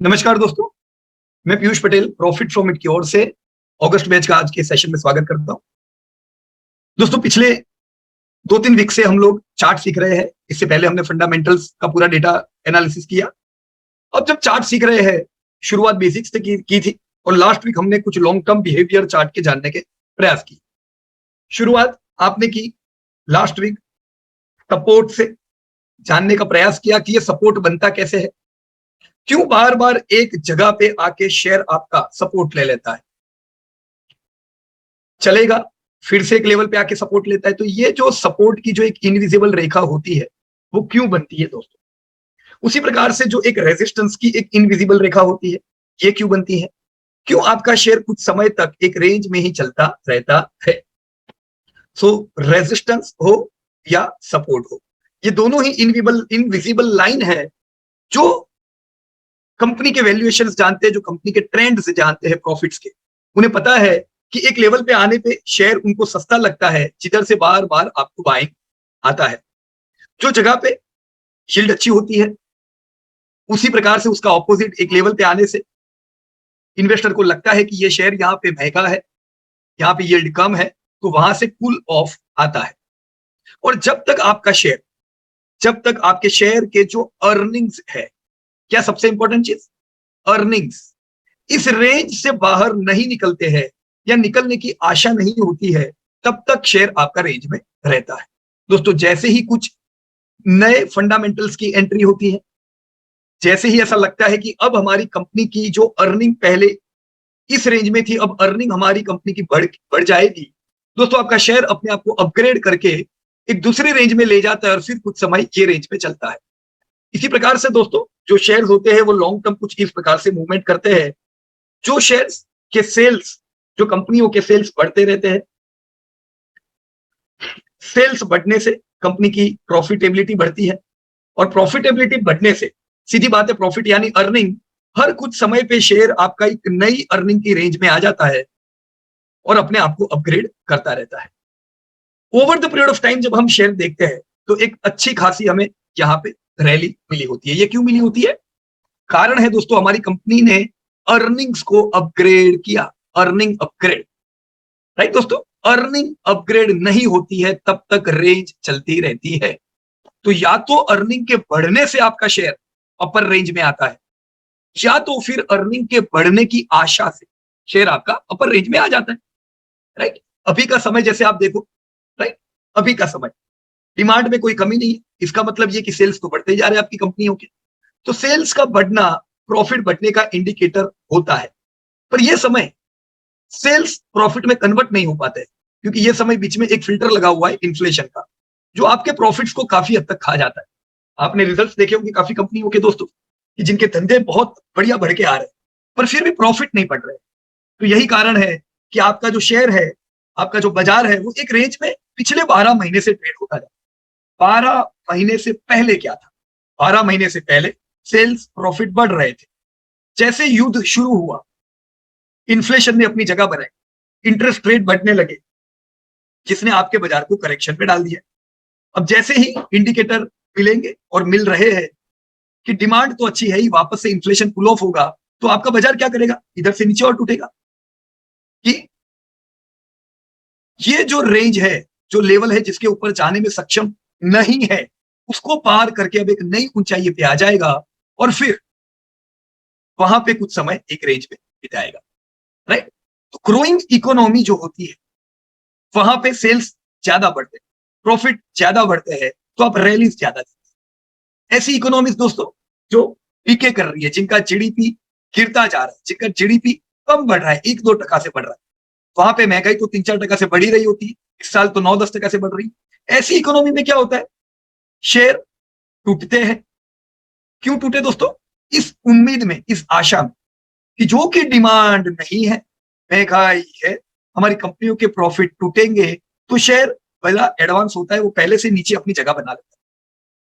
नमस्कार दोस्तों, मैं Piyush Patel profit from it की ओर से अगस्त बैच का आज के सेशन में स्वागत करता हूं। दोस्तों, पिछले 2-3 वीक से हम लोग चार्ट सीख रहे हैं। इससे पहले हमने फंडामेंटल्स का पूरा डेटा एनालिसिस किया। अब जब चार्ट सीख रहे हैं, शुरुआत बेसिक्स से की थी और लास्ट वीक हमने कुछ लॉन्ग टर्म बिहेवियर चार्ट के जानने के प्रयास किए। शुरुआत आपने की लास्ट वीक सपोर्ट से जानने का प्रयास किया कि ये सपोर्ट बनता कैसे है, क्यों बार बार एक जगह पे आके शेयर आपका सपोर्ट ले लेता है, चलेगा फिर से एक लेवल पे आके सपोर्ट लेता है। तो ये जो सपोर्ट की जो एक इनविजिबल रेखा होती है वो क्यों बनती है दोस्तों? उसी प्रकार से जो एक रेजिस्टेंस की एक इनविजिबल रेखा होती है, ये क्यों बनती है? क्यों आपका शेयर कुछ समय तक एक रेंज में ही चलता रहता है? सो रेजिस्टेंस हो या सपोर्ट हो, ये दोनों ही इनविजिबल लाइन है जो कंपनी के वैल्यूएशंस जानते हैं, जो कंपनी के ट्रेंड्स जानते हैं प्रॉफिट्स के। उन्हें पता है कि एक लेवल पे आने पे शेयर उनको सस्ता लगता है, जिधर से बार बार आपको बाइंग आता है। जो जगह पे यील्ड अच्छी होती है, उसी प्रकार से उसका ऑपोजिट एक लेवल पे आने से इन्वेस्टर को लगता है कि ये शेयर यहाँ पे महंगा है, यहाँ पे यील्ड कम है, तो वहां से कूल ऑफ आता है। और जब तक आपके शेयर के जो अर्निंग्स है, क्या सबसे इंपॉर्टेंट चीज अर्निंग्स, इस रेंज से बाहर नहीं निकलते हैं या निकलने की आशा नहीं होती है, तब तक शेयर आपका रेंज में रहता है। दोस्तों, जैसे ही कुछ नए फंडामेंटल्स की एंट्री होती है, जैसे ही ऐसा लगता है कि अब हमारी कंपनी की जो अर्निंग पहले इस रेंज में थी, अब अर्निंग हमारी कंपनी की बढ़ जाएगी, दोस्तों आपका शेयर अपने आप को अपग्रेड करके एक दूसरी रेंज में ले जाता है और फिर कुछ समय ये रेंज में चलता है। इसी प्रकार से दोस्तों, जो शेयर्स होते हैं वो लॉन्ग टर्म कुछ इस प्रकार से मूवमेंट करते हैं। जो शेयर्स के सेल्स, जो कंपनियों के सेल्स बढ़ते रहते हैं, सेल्स बढ़ने से कंपनी की प्रॉफिटेबिलिटी बढ़ती है और प्रॉफिटेबिलिटी बढ़ने से सीधी बात है प्रॉफिट यानी अर्निंग, हर कुछ समय पे शेयर आपका एक नई अर्निंग की रेंज में आ जाता है और अपने आप को अपग्रेड करता रहता है। Over the period of time जब हम शेयर देखते हैं तो एक अच्छी खासी हमें यहाँ पे रैली मिली होती है। ये क्यों मिली होती है? कारण है दोस्तों, हमारी कंपनी ने अर्निंग्स को अपग्रेड किया। अर्निंग अपग्रेड, राइट दोस्तों? अर्निंग अपग्रेड नहीं होती है तब तक रेंज चलती रहती है। तो या तो अर्निंग के बढ़ने से आपका शेयर अपर रेंज में आता है, या तो फिर अर्निंग के बढ़ने की आशा से शेयर आपका अपर रेंज में आ जाता है, राइट? अभी का समय जैसे आप देखो, राइट, अभी का समय डिमांड में कोई कमी नहीं है, इसका मतलब ये कि सेल्स तो बढ़ते जा रहे हैं आपकी कंपनियों के। तो सेल्स का बढ़ना प्रॉफिट बढ़ने का इंडिकेटर होता है, पर यह समय सेल्स प्रॉफिट में कन्वर्ट नहीं हो पाते हैं, क्योंकि यह समय बीच में एक फिल्टर लगा हुआ है इन्फ्लेशन का, जो आपके प्रॉफिट्स को काफी हद तक खा जाता है। आपने रिजल्ट्स देखे होंगे काफी कंपनियों के दोस्तों, कि जिनके धंधे बहुत बढ़िया बढ़ के आ रहे हैं पर फिर भी प्रॉफिट नहीं बढ़ रहे। तो यही कारण है कि आपका जो शेयर है, आपका जो बाजार है, वो एक रेंज में पिछले 12 महीने से ट्रेड होता जाता है। 12 महीने से पहले क्या था? 12 महीने से पहले सेल्स प्रॉफिट बढ़ रहे थे। जैसे युद्ध शुरू हुआ, इन्फ्लेशन ने अपनी जगह बनाई, इंटरेस्ट रेट बढ़ने लगे, जिसने आपके बाजार को करेक्शन पे डाल दिया। अब जैसे ही इंडिकेटर मिलेंगे और मिल रहे हैं कि डिमांड तो अच्छी है ही, वापस से इन्फ्लेशन कूल ऑफ होगा, तो आपका बाजार क्या करेगा? इधर से नीचे और टूटेगा। कि ये जो रेंज है, जो लेवल है, जिसके ऊपर जाने में सक्षम नहीं है, उसको पार करके अब एक नई ऊंचाई पे आ जाएगा और फिर वहां पे कुछ समय एक रेंज में बिताएगा, राइट? तो ग्रोइंग इकोनॉमी जो होती है, वहां पे सेल्स ज्यादा बढ़ते हैं, प्रॉफिट ज्यादा बढ़ते हैं, तो आप रैलीज ज्यादा। ऐसी इकोनॉमीज दोस्तों जो पीके कर रही है, जिनका जीडीपी गिरता जा रहा है, जिनका जीडीपी कम बढ़ रहा है, 1-2% से बढ़ रहा है, वहां पे महंगाई तो 3-4% से बढ़ी रही होती है, इस साल तो 9-10% से बढ़ रही है। ऐसी इकोनॉमी में क्या होता है? शेयर टूटते हैं। क्यों टूटे दोस्तों? इस उम्मीद में, इस आशा में कि जो कि डिमांड नहीं है, महंगाई है, हमारी कंपनियों के प्रॉफिट टूटेंगे, तो शेयर बड़ा एडवांस होता है, वो पहले से नीचे अपनी जगह बना लेता है।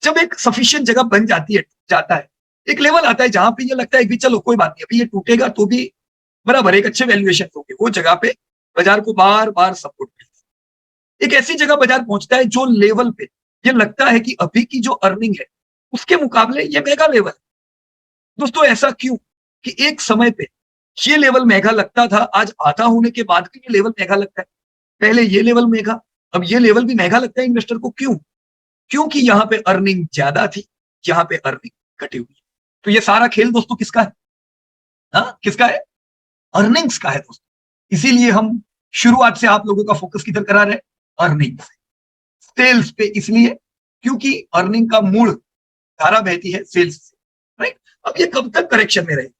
जब एक सफिशिएंट जगह बन जाती है, जाता है, एक लेवल आता है जहां पे ये लगता है कि चलो कोई बात नहीं, अभी ये टूटेगा तो भी बराबर एक अच्छे वैल्यूएशन होंगे, वो जगह पे बाजार को बार बार सपोर्ट मिलता है। एक ऐसी जगह बाजार पहुंचता है जो लेवल पे ये लगता है कि अभी की जो अर्निंग है उसके मुकाबले ये मेगा लेवल है। दोस्तों, ऐसा क्यों? कि एक समय पे ये लेवल महंगा लगता था, आज आधा होने के बाद भी ये लेवल महंगा लगता है। पहले ये लेवल महंगा, अब ये लेवल भी महंगा लगता है इन्वेस्टर को। क्यों? क्योंकि यहाँ पे अर्निंग ज्यादा थी, यहाँ पे अर्निंग घटी हुई है। तो ये सारा खेल दोस्तों किसका है? हाँ, किसका है? अर्निंग्स का है दोस्तों। इसीलिए हम शुरुआत से आप लोगों का फोकस किधर करा रहे हैं? अर्निंग से, सेल्स पे। इसलिए क्योंकि अर्निंग का मूल धारा बहती है सेल्स से, राइट? अब ये कब तक करेक्शन में रहेगी?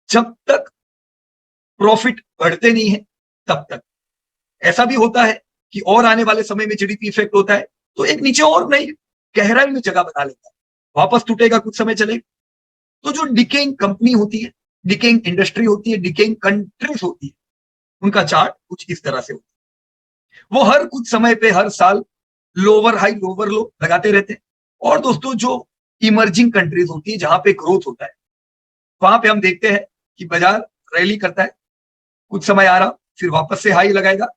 जब तक प्रॉफिट बढ़ते नहीं है तब तक। ऐसा भी होता है कि और आने वाले समय में जीडीपी इफेक्ट होता है तो एक नीचे और नहीं गहराई में जगह बना लेता है, वापस टूटेगा, कुछ समय चलेगा। तो जो डिकेइंग कंपनी होती है, डिकेइंग इंडस्ट्री होती है, डिकेइंग कंट्रीज होती है, उनका चार्ट कुछ इस तरह से होता है। वो हर कुछ समय पे हर साल लोअर हाई लोअर लो लगाते रहते हैं। और दोस्तों जो इमर्जिंग कंट्रीज होती है जहां पे ग्रोथ होता है, वहां पे हम देखते हैं कि बाजार रैली करता है, कुछ समय आ रहा फिर वापस से हाई लगाएगा,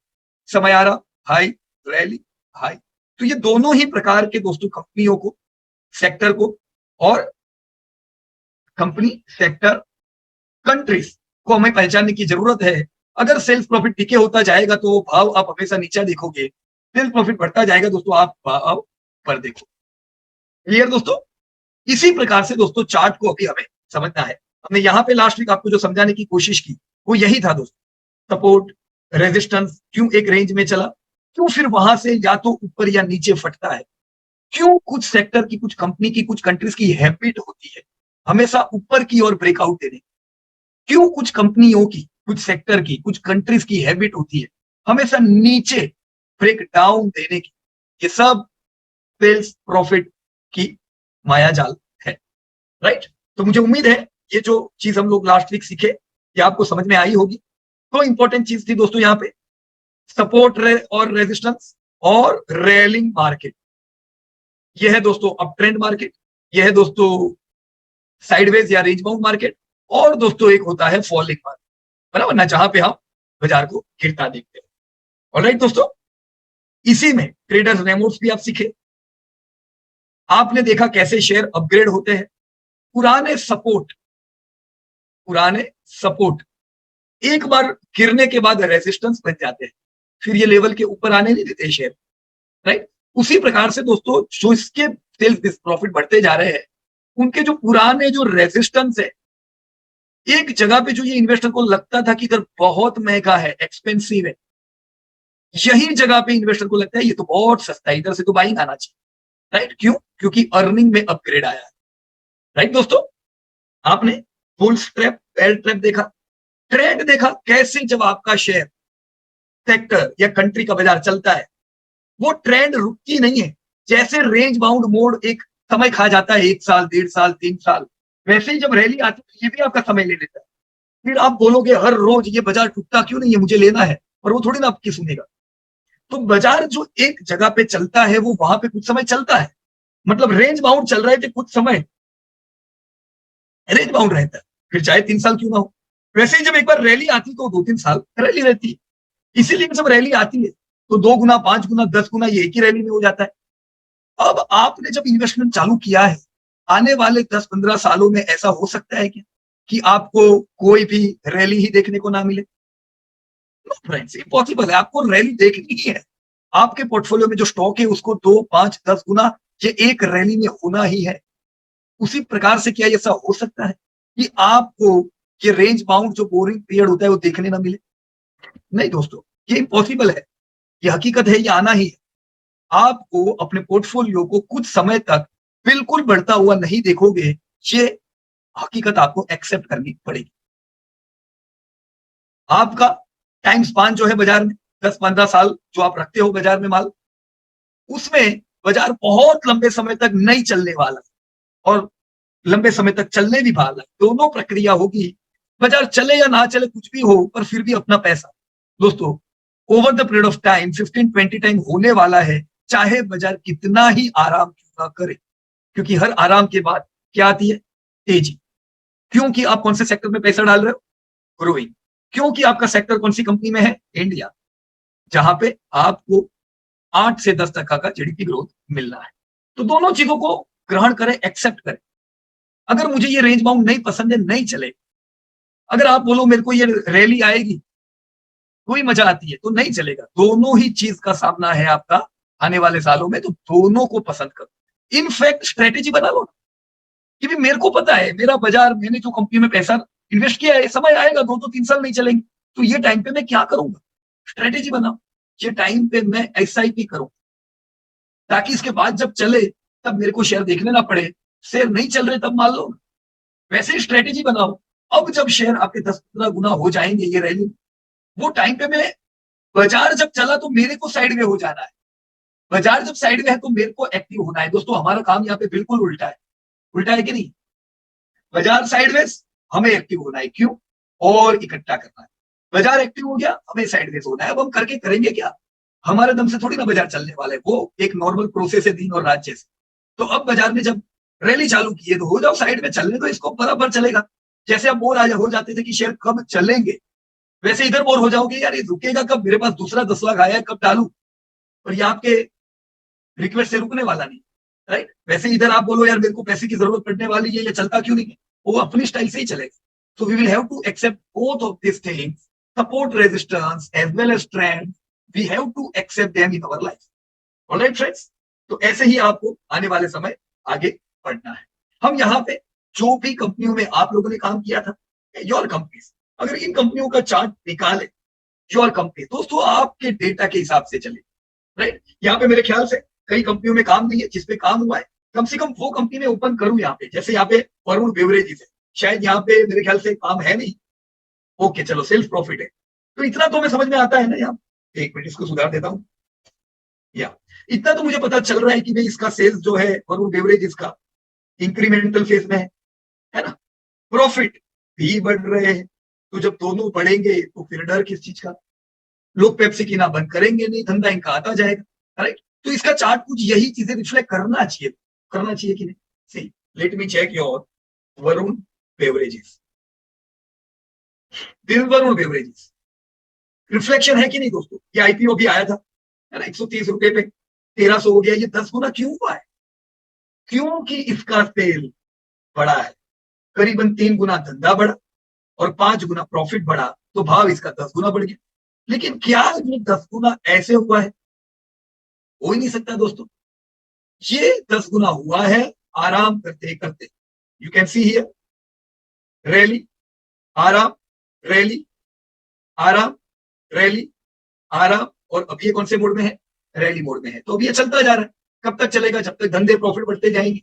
समय आ रहा हाई, रैली, हाई। तो ये दोनों ही प्रकार के दोस्तों कंपनियों को, सेक्टर को, और कंपनी, सेक्टर, कंट्रीज को हमें पहचानने की जरूरत है। अगर सेल्स प्रॉफिट टिके होता जाएगा तो भाव आप हमेशा नीचा देखोगे, सेल्स प्रॉफिट बढ़ता जाएगा दोस्तों आप भाव पर देखो। क्लियर दोस्तों? इसी प्रकार से दोस्तों चार्ट को अभी हमें समझना है। हमने यहाँ पे लास्ट वीक आपको जो समझाने की कोशिश की वो यही था दोस्तों, सपोर्ट, रेजिस्टेंस, क्यों एक रेंज में चला, क्यों फिर वहां से या तो ऊपर या नीचे फटता है, क्यों कुछ सेक्टर की, कुछ कंपनी की, कुछ कंट्रीज की हैबिट होती है हमेशा ऊपर की ओर ब्रेकआउट देने, क्यों कुछ कंपनियों की, कुछ सेक्टर की, कुछ कंट्रीज की हैबिट होती है हमेशा नीचे ब्रेक डाउन देने की। ये सब सेल्स प्रॉफिट की माया जाल है, राइट? तो मुझे उम्मीद है ये जो चीज हम लोग लास्ट वीक सीखे ये आपको समझ में आई होगी। तो इंपॉर्टेंट चीज थी दोस्तों यहाँ पे सपोर्ट और रेजिस्टेंस और रेलिंग मार्केट। ये है दोस्तों अप ट्रेंड मार्केट, ये है दोस्तों साइडवेज या रेंज बाउंड मार्केट, और दोस्तों एक होता है फॉलिंग मार्केट, बराबर ना, जहां पे हम बाजार को गिरता देखते हैं। ऑलराइट दोस्तों, इसी में ट्रेडर्स रेमोट्स भी आप सीखे। आपने देखा कैसे शेयर अपग्रेड होते हैं। पुराने सपोर्ट, पुराने सपोर्ट एक बार गिरने के बाद रेजिस्टेंस बन जाते हैं, फिर ये लेवल के ऊपर आने नहीं देते शेयर, राइट? उसी प्रकार से दोस्तों जो इसके सेल्स प्रॉफिट बढ़ते जा रहे हैं, उनके जो पुराने जो रेजिस्टेंस है, एक जगह पे जो ये इन्वेस्टर को लगता था कि इधर बहुत महंगा है, एक्सपेंसिव है, यही जगह पे इन्वेस्टर को लगता है ये तो बहुत सस्ता है, इधर से तो बाइंग आना चाहिए, राइट? क्यों? क्योंकि अर्निंग में अपग्रेड आया है, राइट दोस्तों? आपने बुल ट्रैप, बेल ट्रैप देखा, ट्रेंड देखा कैसे जब आपका शेयर, सेक्टर या कंट्री का बाजार चलता है वो ट्रेंड रुकती नहीं है। जैसे रेंज बाउंड मोड एक समय खा जाता है, 1 साल, 1.5 साल, 3 साल, वैसे ही जब रैली आती है ये भी आपका समय ले लेता है। फिर आप बोलोगे हर रोज ये बाजार टूटता क्यों नहीं है, मुझे लेना है, और वो थोड़ी ना आपकी सुनेगा। तो बाजार जो एक जगह पे चलता है वो वहां पे कुछ समय चलता है, मतलब रेंज बाउंड चल रहे थे कुछ समय, रेंज बाउंड रहता है, फिर चाहे 3 साल क्यों ना हो। वैसे ही जब एक बार रैली आती तो 2-3 साल रैली रहती है। इसीलिए जब रैली आती है तो 2 गुना, 5 गुना, 10 गुना ये एक ही रैली में हो जाता है। अब आपने जब इन्वेस्टमेंट चालू किया है, आने वाले 10-15 सालों में ऐसा हो सकता है क्या कि आपको कोई भी रैली ही देखने को ना मिले? नो फ्रेंड्स, इम्पॉसिबल है। आपको रैली देखनी ही है। आपके पोर्टफोलियो में जो स्टॉक है उसको 2, 5, 10 गुना ये एक रैली में होना ही है। उसी प्रकार से क्या ऐसा हो सकता है कि आपको ये रेंज बाउंड जो बोरिंग पीरियड होता है वो देखने ना मिले? नहीं दोस्तों, ये इम्पॉसिबल है, ये हकीकत है, ये आना ही है। आपको अपने पोर्टफोलियो को कुछ समय तक बिल्कुल बढ़ता हुआ नहीं देखोगे, ये हकीकत आपको एक्सेप्ट करनी पड़ेगी। आपका टाइम स्पान जो है बाजार में 10-15 साल जो आप रखते हो बाजार में माल, उसमें बाजार बहुत लंबे समय तक नहीं चलने वाला और लंबे समय तक चलने भी वाला, दोनों प्रक्रिया होगी। बाजार चले या ना चले कुछ भी हो, पर फिर भी अपना पैसा दोस्तों over the period of time 15-20 time होने वाला है, चाहे बाजार कितना ही आराम क्यों ना करे। क्योंकि हर आराम के बाद क्या आती है? तेजी। क्योंकि आप कौन से सेक्टर में पैसा डाल रहे हो? ग्रोइंग। क्योंकि आपका सेक्टर कौन सी कंपनी में है? इंडिया, जहां पे आपको 8 से 10% का जीडीपी ग्रोथ मिलना है। तो दोनों चीजों को ग्रहण करें, एक्सेप्ट करें। अगर मुझे ये रेंज बाउंड नहीं पसंद है, नहीं चले, अगर आप बोलो मेरे को ये रैली आएगी, कोई मजा आती है, तो नहीं चलेगा। दोनों ही चीज का सामना है आपका आने वाले सालों में, तो दोनों को पसंद करो। इनफैक्ट स्ट्रेटेजी बना लो कि भी मेरे को पता है मेरा बाजार, मैंने जो कंपनी में पैसा इन्वेस्ट किया है, समय आएगा 2-3 साल नहीं चलेंगे, तो ये टाइम पे मैं क्या करूंगा, स्ट्रेटेजी बनाओ। ये टाइम पे मैं SIP करूं, ताकि इसके बाद जब चले तब मेरे को शेयर देखने ना पड़े, शेयर नहीं चल रहे तब मान लो। वैसे ही स्ट्रेटेजी बनाओ। अब जब शेयर आपके 10-15 गुना हो जाएंगे ये रैली, वो टाइम पे मैं, बाजार जब चला तो मेरे को साइड में हो जाना है, बाजार जब साइड में है तो मेरे को एक्टिव होना है। दोस्तों हमारा काम यहाँ पे बिल्कुल उल्टा है, उल्टा है कि नहीं? बाजार साइडवेज, हमें एक्टिव होना है। क्यों? और इकट्ठा करना है। बाजार एक्टिव हो गया, हमें साइडवेज होना है। अब हम करके करेंगे क्या? हमारे दम से थोड़ी ना बाजार चलने वाला है, वो एक नॉर्मल प्रोसेस है दिन और रात जैसे। तो अब बाजार में जब रैली चालू की है तो हो जाओ साइड में, चलने तो इसको बराबर चलेगा। जैसे आप बोर हो जाते थे कि शेयर कब चलेंगे, वैसे इधर बोर हो जाओगे, यार ये रुकेगा कब, मेरे पास दूसरा 10 लाख आया है कब डालू, और ये आपके रिक्वेस्ट से रुकने वाला नहीं, राइट? वैसे इधर आप बोलो यार मेरे को पैसे की जरूरत पड़ने वाली है, ये चलता क्यों नहीं है, वो अपनी स्टाइल से ही चलेगा। So we will have to accept both of these things, support resistance as well as trend. We have to accept them in our life. All right, friends? तो ऐसे ही आपको आने वाले समय आगे बढ़ना है। हम यहाँ पे जो भी कंपनियों में आप लोगों ने काम किया था, योर कंपनीज, अगर इन कंपनियों का चार्ट निकाले, योर कंपनी, दोस्तों आपके डेटा के हिसाब से चले, राइट? यहाँ पे मेरे ख्याल से कई कंपनियों में काम नहीं है, जिसपे काम हुआ है कम से कम वो कंपनी में ओपन करूं यहाँ पे। जैसे यहाँ पे वरुण बेवरेजेस है, शायद यहाँ पे मेरे ख्याल से काम है नहीं। ओके चलो, सेल्फ प्रॉफिट है, तो इतना तो हमें समझ में आता है ना। यहाँ एक मिनट इसको सुधार देता हूँ। या इतना तो मुझे पता चल रहा है कि भाई इसका सेल्स जो है वरुण बेवरेजेस का इंक्रीमेंटल फेज में है ना। प्रॉफिट भी बढ़ रहे हैं, तो जब दोनों बढ़ेंगे तो फिर डर किस चीज का? लोग पेप्सी की ना बंद करेंगे नहीं, धंधा इनका आता जाएगा, राइट? तो इसका चार्ट कुछ यही चीजें रिफ्लेक्ट करना चाहिए, करना चाहिए कि नहीं? See, let me check your Varun beverages, this Varun beverages, reflection है कि नहीं दोस्तों? ये IPO भी आया था, है ना, 130 रुपए पे 1300 हो गया। ये 10 गुना क्यों हुआ है? क्योंकि इसका सेल बढ़ा है, करीबन 3 गुना धंधा बढ़ा और 5 गुना प्रॉफिट बढ़ा, तो भाव इसका 10 गुना बढ़ गया। लेकिन क्या ये 10 गुना ऐसे हुआ है? हो ही नहीं सकता दोस्तों। ये 10 गुना हुआ है आराम करते करते। You can see here, rally, आराम, रैली, आराम, रैली, आराम, और अब ये कौन से मोड में है? रैली मोड में है। तो अब ये चलता जा रहा है। कब तक चलेगा? जब तक धंधे प्रॉफिट बढ़ते जाएंगे।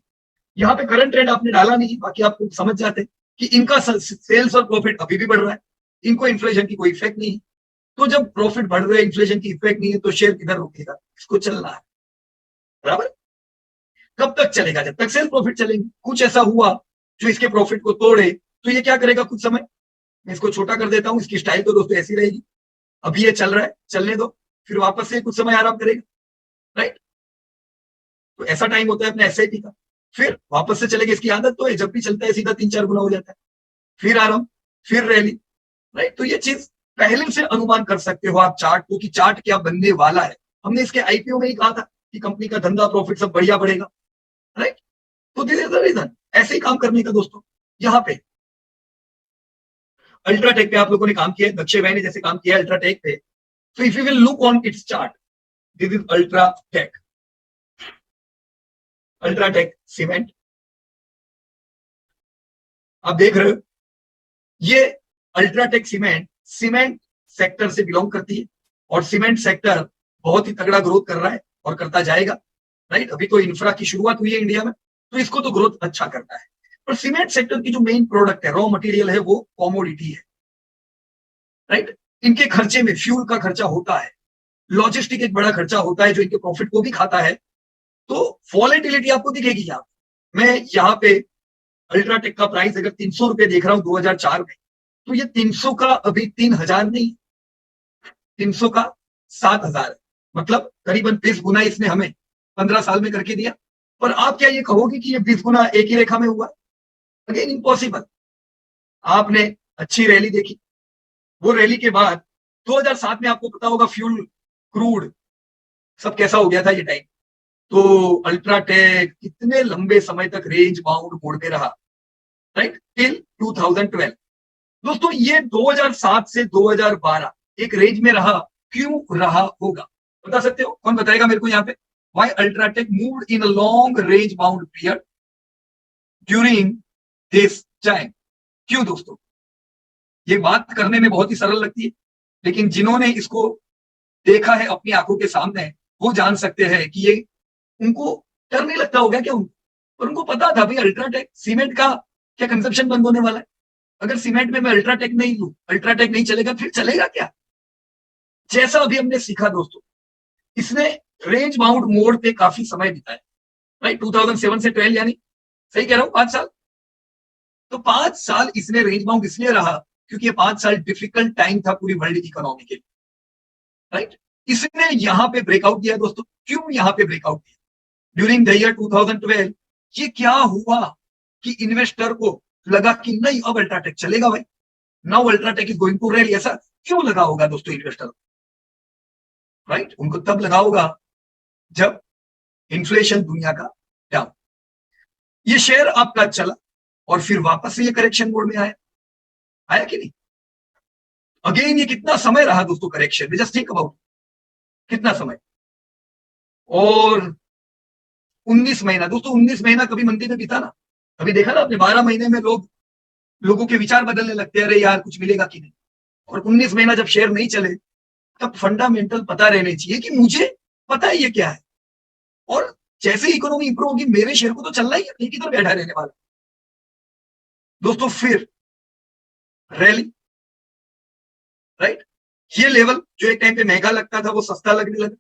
यहाँ पे करंट ट्रेंड आपने डाला नहीं, बाकी आप समझ जाते कि इनका सेल्स और प्रॉफिट अभी भी बढ़ रहा है, इनको इन्फ्लेशन की कोई इफेक्ट नहीं है। तो जब प्रॉफिट बढ़ रहा है, इन्फ्लेशन की इफेक्ट नहीं है, तो शेयर किधर रुकेगा? इसको चलना है, बराबर। कब तक चलेगा? जब तक सेल प्रॉफिट चलेंगे। कुछ ऐसा हुआ जो इसके प्रॉफिट को तोड़े, तो ये क्या करेगा? कुछ समय, मैं इसको छोटा कर देता हूं, इसकी स्टाइल तो दोस्तों ऐसी रहेगी। अभी ये चल रहा है, चलने दो, फिर वापस से कुछ समय आराम करेगा, राइट? तो ऐसा टाइम होता है अपने SIP का। फिर वापस से चलेगा, इसकी आदत तो है, जब भी चलता है सीधा 3-4 गुना हो जाता है। फिर आराम, फिर रैली, राइट? तो ये चीज पहले से अनुमान कर सकते हो आप चार्ट को, कि चार्ट क्या बनने वाला है। हमने इसके IPO में ही कहा था कि कंपनी का धंधा प्रॉफिट सब बढ़िया बढ़ेगा, राइट? तो दिस इज द रीजन, ऐसे ही काम करने का दोस्तों। यहाँ पे अल्ट्राटेक पे आप लोगों ने काम किया है, दक्षे भाई ने जैसे काम किया है अल्ट्राटेक पे। So if you will look on its chart, this is Ultratech, Ultratech cement, आप देख रहे हो ये अल्ट्राटेक सीमेंट, सीमेंट सेक्टर से बिलोंग करती है, और सीमेंट सेक्टर बहुत ही तगड़ा ग्रोथ कर रहा है और करता जाएगा, राइट? अभी तो इंफ्रा की शुरुआत हुई है इंडिया में, तो इसको तो ग्रोथ अच्छा करता है। पर सीमेंट सेक्टर की जो मेन प्रोडक्ट है, रॉ मटेरियल है, वो कॉमोडिटी है, राइट? इनके खर्चे में फ्यूल का खर्चा होता है, लॉजिस्टिक एक बड़ा खर्चा होता है जो इनके प्रॉफिट को भी खाता है। तो वॉलेटिलिटी आपको दिखेगी यहाँ। मैं यहाँ पे अल्ट्राटेक का प्राइस अगर 300 रुपए देख रहा हूँ 2004 में, तो ये 300 का अभी 3000 नहीं, 300 का 7000 है। मतलब करीबन 20 गुना इसने हमें 15 साल में करके दिया। पर आप क्या ये कहोगे कि ये 20 गुना एक ही रेखा में हुआ? Again impossible. आपने अच्छी रैली देखी, वो रैली के बाद 2007 में आपको पता होगा फ्यूल, क्रूड सब कैसा हो गया था ये टाइम। तो अल्ट्राटेक कितने लंबे समय तक रेंज बाउंड मोड में रहा, राइट? टिल 2012। दोस्तों ये 2007 से 2012 एक रेंज में रहा, क्यों रहा होगा बता सकते हो? कौन बताएगा मेरे को यहाँ पे? Why Ultratech moved in a long range bound period during this time? क्यों दोस्तों? ये बात करने में बहुत ही सरल लगती है, लेकिन जिन्होंने इसको देखा है अपनी आंखों के सामने वो जान सकते हैं कि ये उनको डर नहीं लगता होगा क्या उनको? और उनको पता था भाई अल्ट्राटेक सीमेंट का क्या कंजप्शन बंद होने वाला है। अगर सीमेंट में मैं अल्ट्राटेक नहीं लूं, अल्ट्राटेक नहीं चलेगा, फिर चलेगा क्या? जैसा अभी हमने सीखा दोस्तों, इसने रेंज बाउंड मोड पे काफी समय बिताया, राइट? 2007 से 12 यानी सही कह रहा हूं 5 साल। तो 5 साल इसने रेंज बाउंड इसलिए रहा क्योंकि ये 5 साल डिफिकल्ट टाइम था पूरी वर्ल्ड इकोनॉमी के लिए, राइट? इसने यहां पे ब्रेकआउट दिया दोस्तों। क्यों यहां पे ब्रेकआउट दिया? ड्यूरिंग द ईयर 2012 ये क्या हुआ कि इन्वेस्टर को लगा कि नहीं अब अल्ट्राटेक चलेगा भाई, now UltraTech is going to rally. ऐसा क्यों लगा होगा दोस्तों इन्वेस्टर, राइट? उनको तब लगा होगा जब इन्फ्लेशन दुनिया का डाउन, ये शेयर आपका चला और फिर वापस से ये करेक्शन मोड में आया। आया कि नहीं? अगेन ये कितना समय रहा दोस्तों करेक्शन में? जस्ट थिंक अबाउट कितना समय। और 19 महीना दोस्तों, 19 महीना कभी मंदी में बीता ना, कभी देखा ना आपने? 12 महीने में लोगों के विचार बदलने लगते हैं, अरे यार कुछ मिलेगा कि नहीं। और 19 महीना जब शेयर नहीं चले तब फंडामेंटल पता रहने चाहिए कि मुझे पता है ये क्या है, और जैसे इकोनॉमी इंप्रूव होगी मेरे शेयर को तो चलना ही है, किधर बैठा रहने वाला दोस्तों। फिर रैली, राइट? ये लेवल जो एक टाइम पे महंगा लगता था वो सस्ता लगने लगा,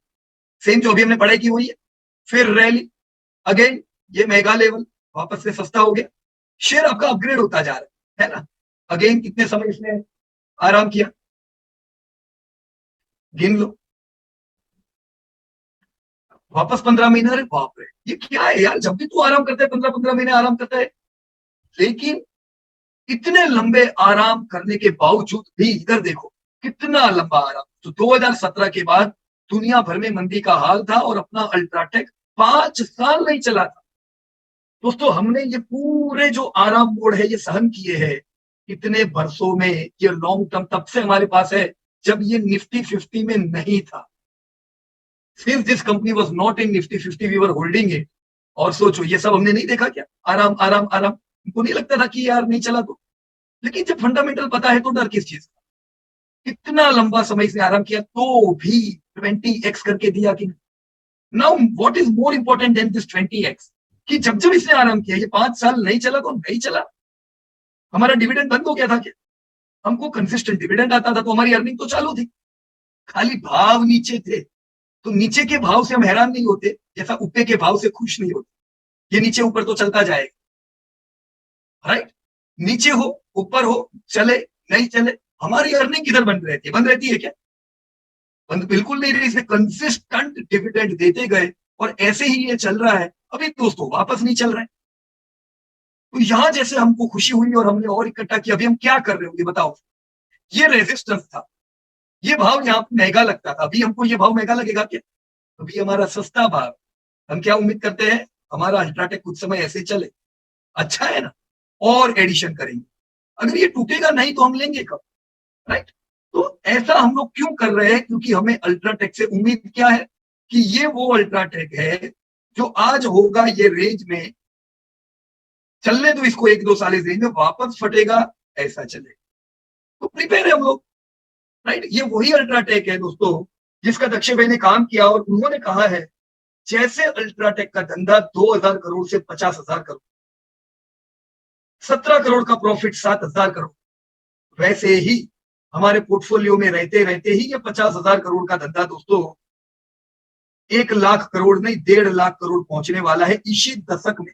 सेम जो अभी हमने पढ़ाई की वही है। फिर रैली, अगेन ये महंगा लेवल वापस से सस्ता हो गया, शेयर आपका अपग्रेड होता जा रहा है ना। अगेन कितने समय इसने आराम किया, गिन लो। वापस 15 महीने। अरे बाप रे, ये क्या है यार, जब भी तू आराम करता है 15-15 महीने आराम करता है, लेकिन इतने लंबे आराम करने के बावजूद भी इधर देखो कितना लंबा आराम। तो 2017 के बाद दुनिया भर में मंदी का हाल था और अपना अल्ट्राटेक 5 साल नहीं चला था दोस्तों। हमने ये पूरे जो आराम मोड है ये सहन किए हैं इतने बरसों में। ये लॉन्ग टर्म तब से हमारे पास है जब ये निफ्टी 50 में नहीं था। Since this company was not in Nifty 50 we were holding it. और सोचो ये सब हमने नहीं देखा क्या? आराम आराम आराम। हमको नहीं लगता था कि यार नहीं चला तो, लेकिन जब फंडामेंटल पता है तो डर किस चीज का? कितना लंबा समय से आराम किया तो भी 20x करके दिया कि now what is more important than this 20x, कि जब जब इसने आराम किया, ये 5 साल नहीं चला तो नहीं चला। हमारा डिविडेंड बंद हो गया था क्या? हमको कंसिस्टेंट डिविडेंड आता था तो हमारी अर्निंग तो चालू थी, खाली भाव नीचे थे। तो नीचे के भाव से हम हैरान नहीं होते जैसा ऊपर के भाव से खुश नहीं होते। ये नीचे ऊपर तो चलता जाएगा, राइट? नीचे हो ऊपर हो, चले नहीं चले, हमारी अर्निंग किधर बन रहती है? बंद रहती है क्या? बंद बिल्कुल नहीं रही। इसमें कंसिस्टेंट डिविडेंड देते गए और ऐसे ही ये चल रहा है। अभी दोस्तों वापस नहीं चल रहा है, तो यहां जैसे हमको खुशी हुई और हमने और इकट्ठा किया। अभी हम क्या कर रहे होंगे बताओ? ये रेजिस्टेंस था, ये भाव यहाँ पे महंगा लगता था, अभी हमको ये भाव महंगा लगेगा क्या? अभी हमारा सस्ता भाव। हम क्या उम्मीद करते हैं? हमारा अल्ट्राटेक कुछ समय ऐसे चले, अच्छा है ना, और एडिशन करेंगे। अगर ये टूटेगा नहीं तो हम लेंगे कब, राइट? तो ऐसा हम लोग क्यों कर रहे हैं? क्योंकि हमें अल्ट्राटेक से उम्मीद क्या है कि ये वो अल्ट्राटेक है जो आज होगा ये रेंज में, चलने दो इसको 1-2 साल इस रेंज में, वापस फटेगा, ऐसा चलेगा। तो प्रिपेयर है हम लोग, राइट? ये वही अल्ट्राटेक है दोस्तों जिसका दक्षे भाई ने काम किया और उन्होंने कहा है जैसे अल्ट्राटेक का धंधा 2000 करोड़ से 50,000 करोड़, 17 करोड़ का प्रॉफिट 7,000 करोड़, वैसे ही हमारे पोर्टफोलियो में रहते रहते ही ये 50,000 करोड़ का धंधा दोस्तों 1 लाख करोड़ नहीं 1.5 लाख करोड़ पहुंचने वाला है इसी दशक में।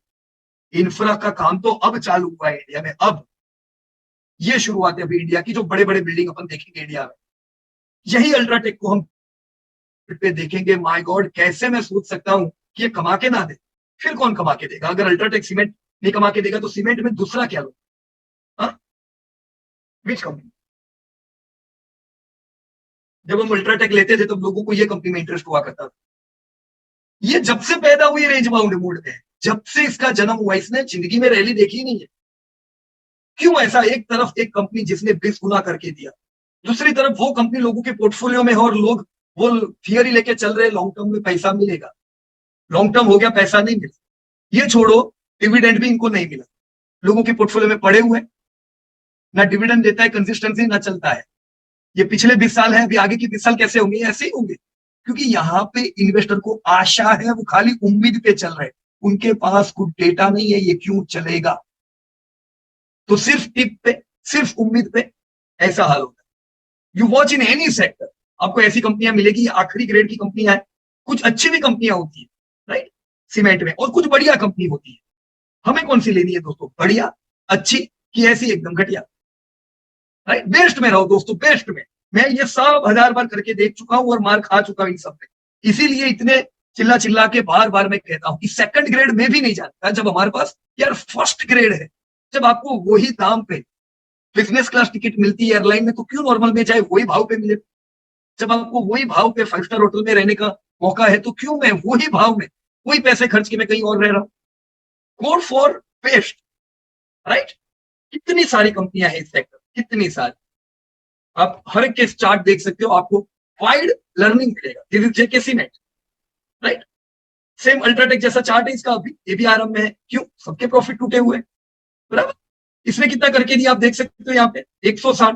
इंफ्रा का काम तो अब चालू हुआ है इंडिया में। अब ये शुरुआत है अभी इंडिया की, जो बड़े बड़े बिल्डिंग अपन देखेंगे इंडिया में, यही अल्ट्राटेक को हम पे देखेंगे। माय गॉड, कैसे मैं सोच सकता हूं कि ये कमा के ना दे? फिर कौन कमा के देगा? अगर अल्ट्राटेक सीमेंट नहीं कमा के देगा तो सीमेंट में दूसरा क्या लो? Which company? जब हम अल्ट्राटेक लेते थे तब लोगों को ये कंपनी में इंटरेस्ट हुआ करता था। ये जब से पैदा हुई रेंज बाउंड मोड में, जब से इसका जन्म हुआ, इसने जिंदगी में रैली देखी नहीं है। क्यों ऐसा? एक तरफ एक कंपनी जिसने 20 गुना करके दिया, दूसरी तरफ वो कंपनी लोगों के पोर्टफोलियो में है और लोग वो थियरी लेके चल रहे लॉन्ग टर्म में पैसा मिलेगा। लॉन्ग टर्म हो गया, पैसा नहीं मिला। ये छोड़ो, डिविडेंड भी इनको नहीं मिला। लोगों के पोर्टफोलियो में पड़े हुए, ना डिविडेंड देता है, कंसिस्टेंसी ना चलता है। ये पिछले 20 साल है, अभी आगे की 20 साल कैसे होंगे? ऐसे ही होंगे, क्योंकि यहाँ पे इन्वेस्टर को आशा है, वो खाली उम्मीद पे चल रहे हैं, उनके पास कुछ डेटा नहीं है ये क्यों चलेगा। तो सिर्फ टिप पे, सिर्फ उम्मीद पे ऐसा हाल होता है। You watch in any sector, आपको ऐसी कंपनियां मिलेगी, आखिरी ग्रेड की कंपनियां हैं, कुछ अच्छी भी कंपनियां होती है, राइट, सीमेंट में, और कुछ बढ़िया कंपनी होती है। हमें कौन सी लेनी है दोस्तों? बढ़िया, अच्छी, कि ऐसी एकदम घटिया? राइट, बेस्ट में रहो दोस्तों, बेस्ट में। मैं ये सब 1000 बार करके देख चुका हूं और मार खा चुका हूं इन सब में। इसीलिए इतने चिल्ला चिल्ला के बार बार मैं कहता हूं कि सेकंड ग्रेड में भी नहीं जाता, जब हमारे पास यार फर्स्ट ग्रेड है, जब आपको वही दाम पे बिजनेस क्लास टिकट मिलती है एयरलाइन में, तो क्यों नॉर्मल में चाहे वही भाव पे मिले? जब आपको वही भाव पे 5 स्टार होटल में रहने का मौका है, तो क्यों मैं वही भाव में वही पैसे खर्च के मैं कहीं और रह रहा हूं? Go for best, right. कितनी सारी कंपनियां हैं इस सेक्टर, कितनी सारी। आप हर एक के चार्ट देख सकते हो, आपको वाइड लर्निंग मिलेगा। This is JK cement, right. Same UltraTech जैसा चार्ट है इसका, अभी ये भी आरंभ में है। क्यों? सबके प्रॉफिट टूटे हुए, बराबर। इसने कितना करके दिया आप देख सकते हो यहाँ पे, 160,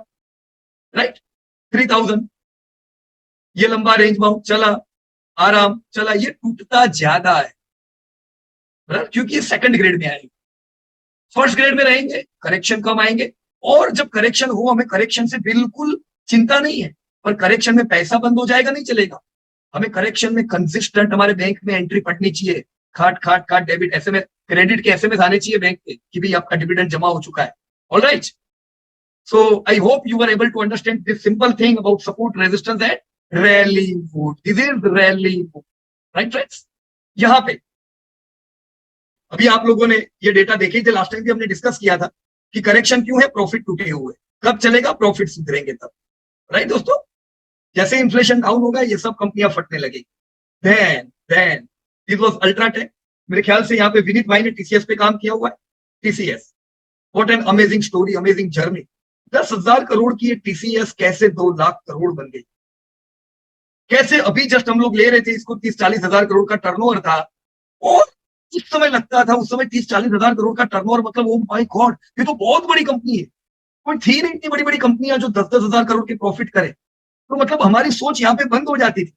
राइट, 3000। ये लंबा रेंज बाउंड चला, आराम चला, ये टूटता ज्यादा है, बराबर, क्योंकि ये सेकंड ग्रेड में आएंगे। फर्स्ट ग्रेड में रहेंगे, करेक्शन कम आएंगे, और जब करेक्शन हो, हमें करेक्शन से बिल्कुल चिंता नहीं है, पर करेक्शन में पैसा बंद हो जाएगा नहीं चलेगा। हमें करेक्शन में कंसिस्टेंट हमारे बैंक में एंट्री पड़नी चाहिए, खाट खाट खाट डेबिट एसएमएस, क्रेडिट के एसएमएस आने चाहिए बैंक पे कि भाई आपका डिविडेंड जमा हो चुका है। Alright, so I hope you are able to understand this simple thing about support, resistance and rally move. This is rally move, right friends. यहां पे अभी आप लोगों ने ये डेटा देखे थे, लास्ट टाइम भी हमने डिस्कस किया था कि करेक्शन क्यों है, प्रॉफिट टूटे हुए। कब चलेगा? प्रॉफिट सुधरेंगे तब, राइट दोस्तों। जैसे इन्फ्लेशन डाउन होगा, ये सब कंपनियां फटने लगेगी। Then this was UltraTech. मेरे ख्याल से यहाँ पे विनीत भाई ने टीसीएस पे काम किया हुआ है। TCS, what an amazing story, amazing journey. 10,000 crore की ये टीसीएस कैसे 2 लाख करोड़ बन गई? कैसे अभी जस्ट हम लोग ले रहे थे इसको, 30-40 हजार करोड़ का टर्नओवर था, और उस समय लगता था, उस समय 30-40 हजार करोड़ का टर्नओवर मतलब ओ माय गॉड, ये तो बहुत बड़ी कंपनी है। कोई थी नहीं इतनी बड़ी बड़ी कंपनियां जो 10-10 हजार करोड़ के प्रॉफिट करे। तो मतलब हमारी सोच यहाँ पे बंद हो जाती थी।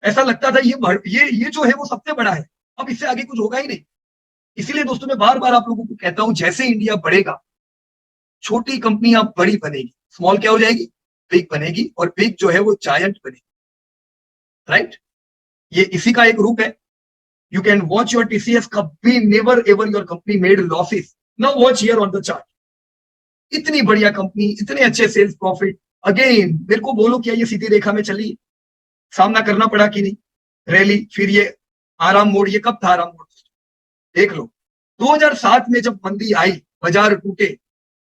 ऐसा लगता था ये जो है वो सबसे बड़ा है, अब इससे आगे कुछ होगा ही नहीं। इसीलिए दोस्तों मैं बार बार आप लोगों को कहता हूं, जैसे इंडिया बढ़ेगा, छोटी कंपनियां बड़ी बनेगी, स्मॉल क्या हो जाएगी? बिग बनेगी, और बिग जो है वो जायंट बनेगी, राइट। ये इसी का एक रूप है। You can watch your TCS, कभी never ever your company made losses. Now watch here on the chart. इतनी बढ़िया कंपनी, इतने अच्छे सेल्स प्रॉफिट। अगेन मेरे को बोलो क्या ये सीधी रेखा में चली? सामना करना पड़ा कि नहीं? रैली, फिर ये आराम मोड। ये कब था आराम मोड? देख लो, 2007 में जब मंदी आई, बाजार टूटे,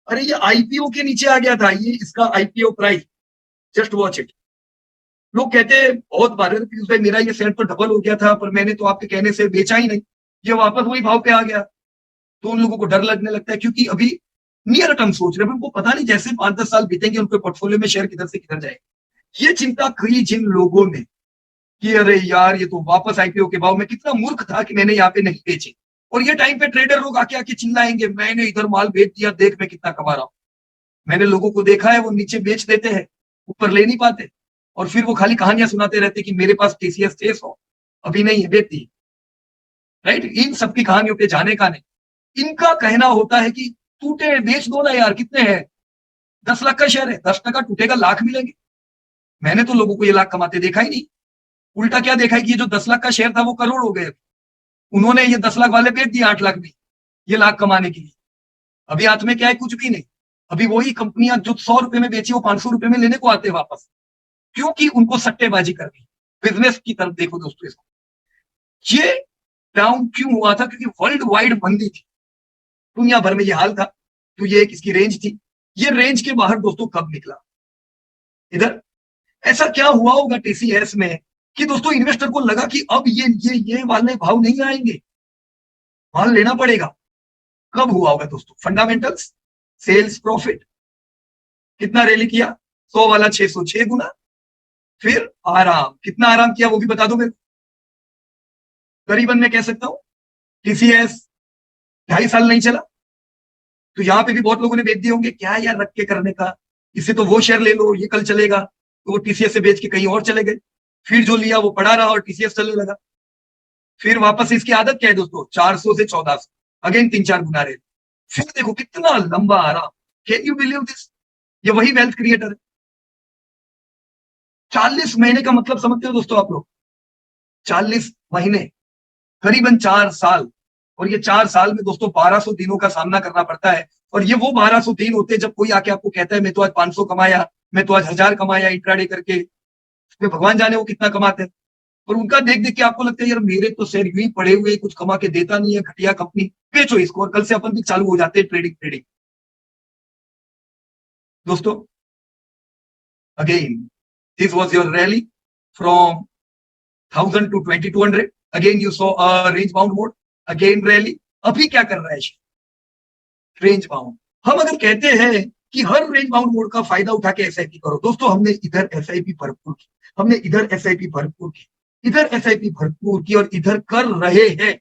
अरे ये आईपीओ के नीचे आ गया था, ये इसका IPO price. Just watch it. लोग कहते हैं बहुत बार, पीयूष भाई मेरा ये शेयर तो डबल हो गया था, पर मैंने तो आपके कहने से बेचा ही नहीं, ये वापस वही भाव पे आ गया। तो उन लोगों को डर लगने लगता है, क्योंकि अभी नियर टर्म सोच रहे हैं, उनको पता नहीं जैसे 5-10 साल बीतेंगे उनके पोर्टफोलियो में शेयर किधर से किधर जाएगा। ये चिंता करी जिन लोगों ने कि अरे यार ये तो वापस आईपीओ के भाव में, कितना मूर्ख था कि मैंने यहाँ पे नहीं बेचे। और ये टाइम पे ट्रेडर लोग आके आके चिल्लाएंगे मैंने इधर माल बेच दिया, देख मैं कितना कमा रहा हूं। मैंने लोगों को देखा है, वो नीचे बेच देते हैं, ऊपर ले नहीं पाते, और फिर वो खाली कहानियां सुनाते रहते कि मेरे पास टीसीएस 600 अभी नहीं है, बेचती, राइट। इन सबकी कहानियों पे जाने का नहीं। इनका कहना होता है कि टूटे बेच दो ना यार, कितने हैं, 10 लाख का शेयर है, 10% टूटेगा, लाख मिलेंगे। मैंने तो लोगों को ये लाख कमाते देखा ही नहीं। उल्टा क्या देखा है कि ये जो 10 लाख का शेयर था वो करोड़ हो गए। उन्होंने ये 10 लाख वाले बेच दिए 8 लाख में, ये लाख कमाने के लिए। अभी हाथ में क्या है? कुछ भी नहीं। अभी वही कंपनियां जो 100 रुपए में बेची, वो 500 रुपए में लेने को आते हैं वापस, क्योंकि उनको सट्टेबाजी करनी। बिजनेस की तरफ देखो दोस्तों इसको। ये डाउन क्यों हुआ था? क्योंकि वर्ल्ड वाइड मंदी थी, दुनिया भर में ये हाल था। तो ये एक इसकी रेंज थी। ये रेंज के बाहर दोस्तों कब निकला? इधर। ऐसा क्या हुआ होगा टीसीएस में कि दोस्तों इन्वेस्टर को लगा कि अब ये वाले भाव नहीं आएंगे, माल लेना पड़ेगा। कब हुआ होगा दोस्तों? फंडामेंटल्स सेल्स प्रॉफिट कितना रैली किया, 100 वाला 606 गुना, फिर आराम, कितना आराम किया वो भी बता दो मेरे को। करीबन मैं कह सकता हूं टीसीएस 2.5 साल नहीं चला, तो यहां पे भी बहुत लोगों ने बेच दिए होंगे, क्या यार रख के करने का, इससे तो वो शेयर ले लो, ये कल चलेगा, तो वो टीसीएस से बेच के कहीं और चले गए, फिर जो लिया वो पड़ा रहा और टीसीएस चलने लगा। फिर वापस इसकी आदत क्या है दोस्तों, 400 से 1400, अगेन 3-4 गुना रहे, फिर देखो कितना लंबा आराम। कैन यू बिलीव दिस, ये वही वेल्थ क्रिएटर है। 40 महीने का मतलब समझते हो दोस्तों आप लोग, 40 महीने, करीबन 4 साल, और ये 4 साल में दोस्तों 1200 दिनों का सामना करना पड़ता है। और ये वो 1200 दिन होते हैं जब कोई आके आपको कहता है मैं तो आज 500 कमाया, मैं तो आज 1000 कमाया इंट्राडे करके, तो भगवान जाने वो कितना कमाते हैं। और उनका देख देख के आपको लगता है यार मेरे तो शेयर यूं ही पड़े हुए, कुछ कमा के देता नहीं है, घटिया कंपनी, बेचो इसको, और कल से अपन भी चालू हो जाते हैं ट्रेडिंग ट्रेडिंग। दोस्तों again this was your rally from 1000 to 2200, again you saw range bound mode, again rally. अभी क्या कर रहा है, रेंज बाउंड। हम अगर कहते हैं कि हर रेंज बाउंड मोड का फायदा उठा के एसआईपी करो, दोस्तों हमने इधर एसआईपी भरपूर की, हमने इधर एसआईपी भरपूर की, इधर एसआईपी भरपूर की, और इधर कर रहे हैं,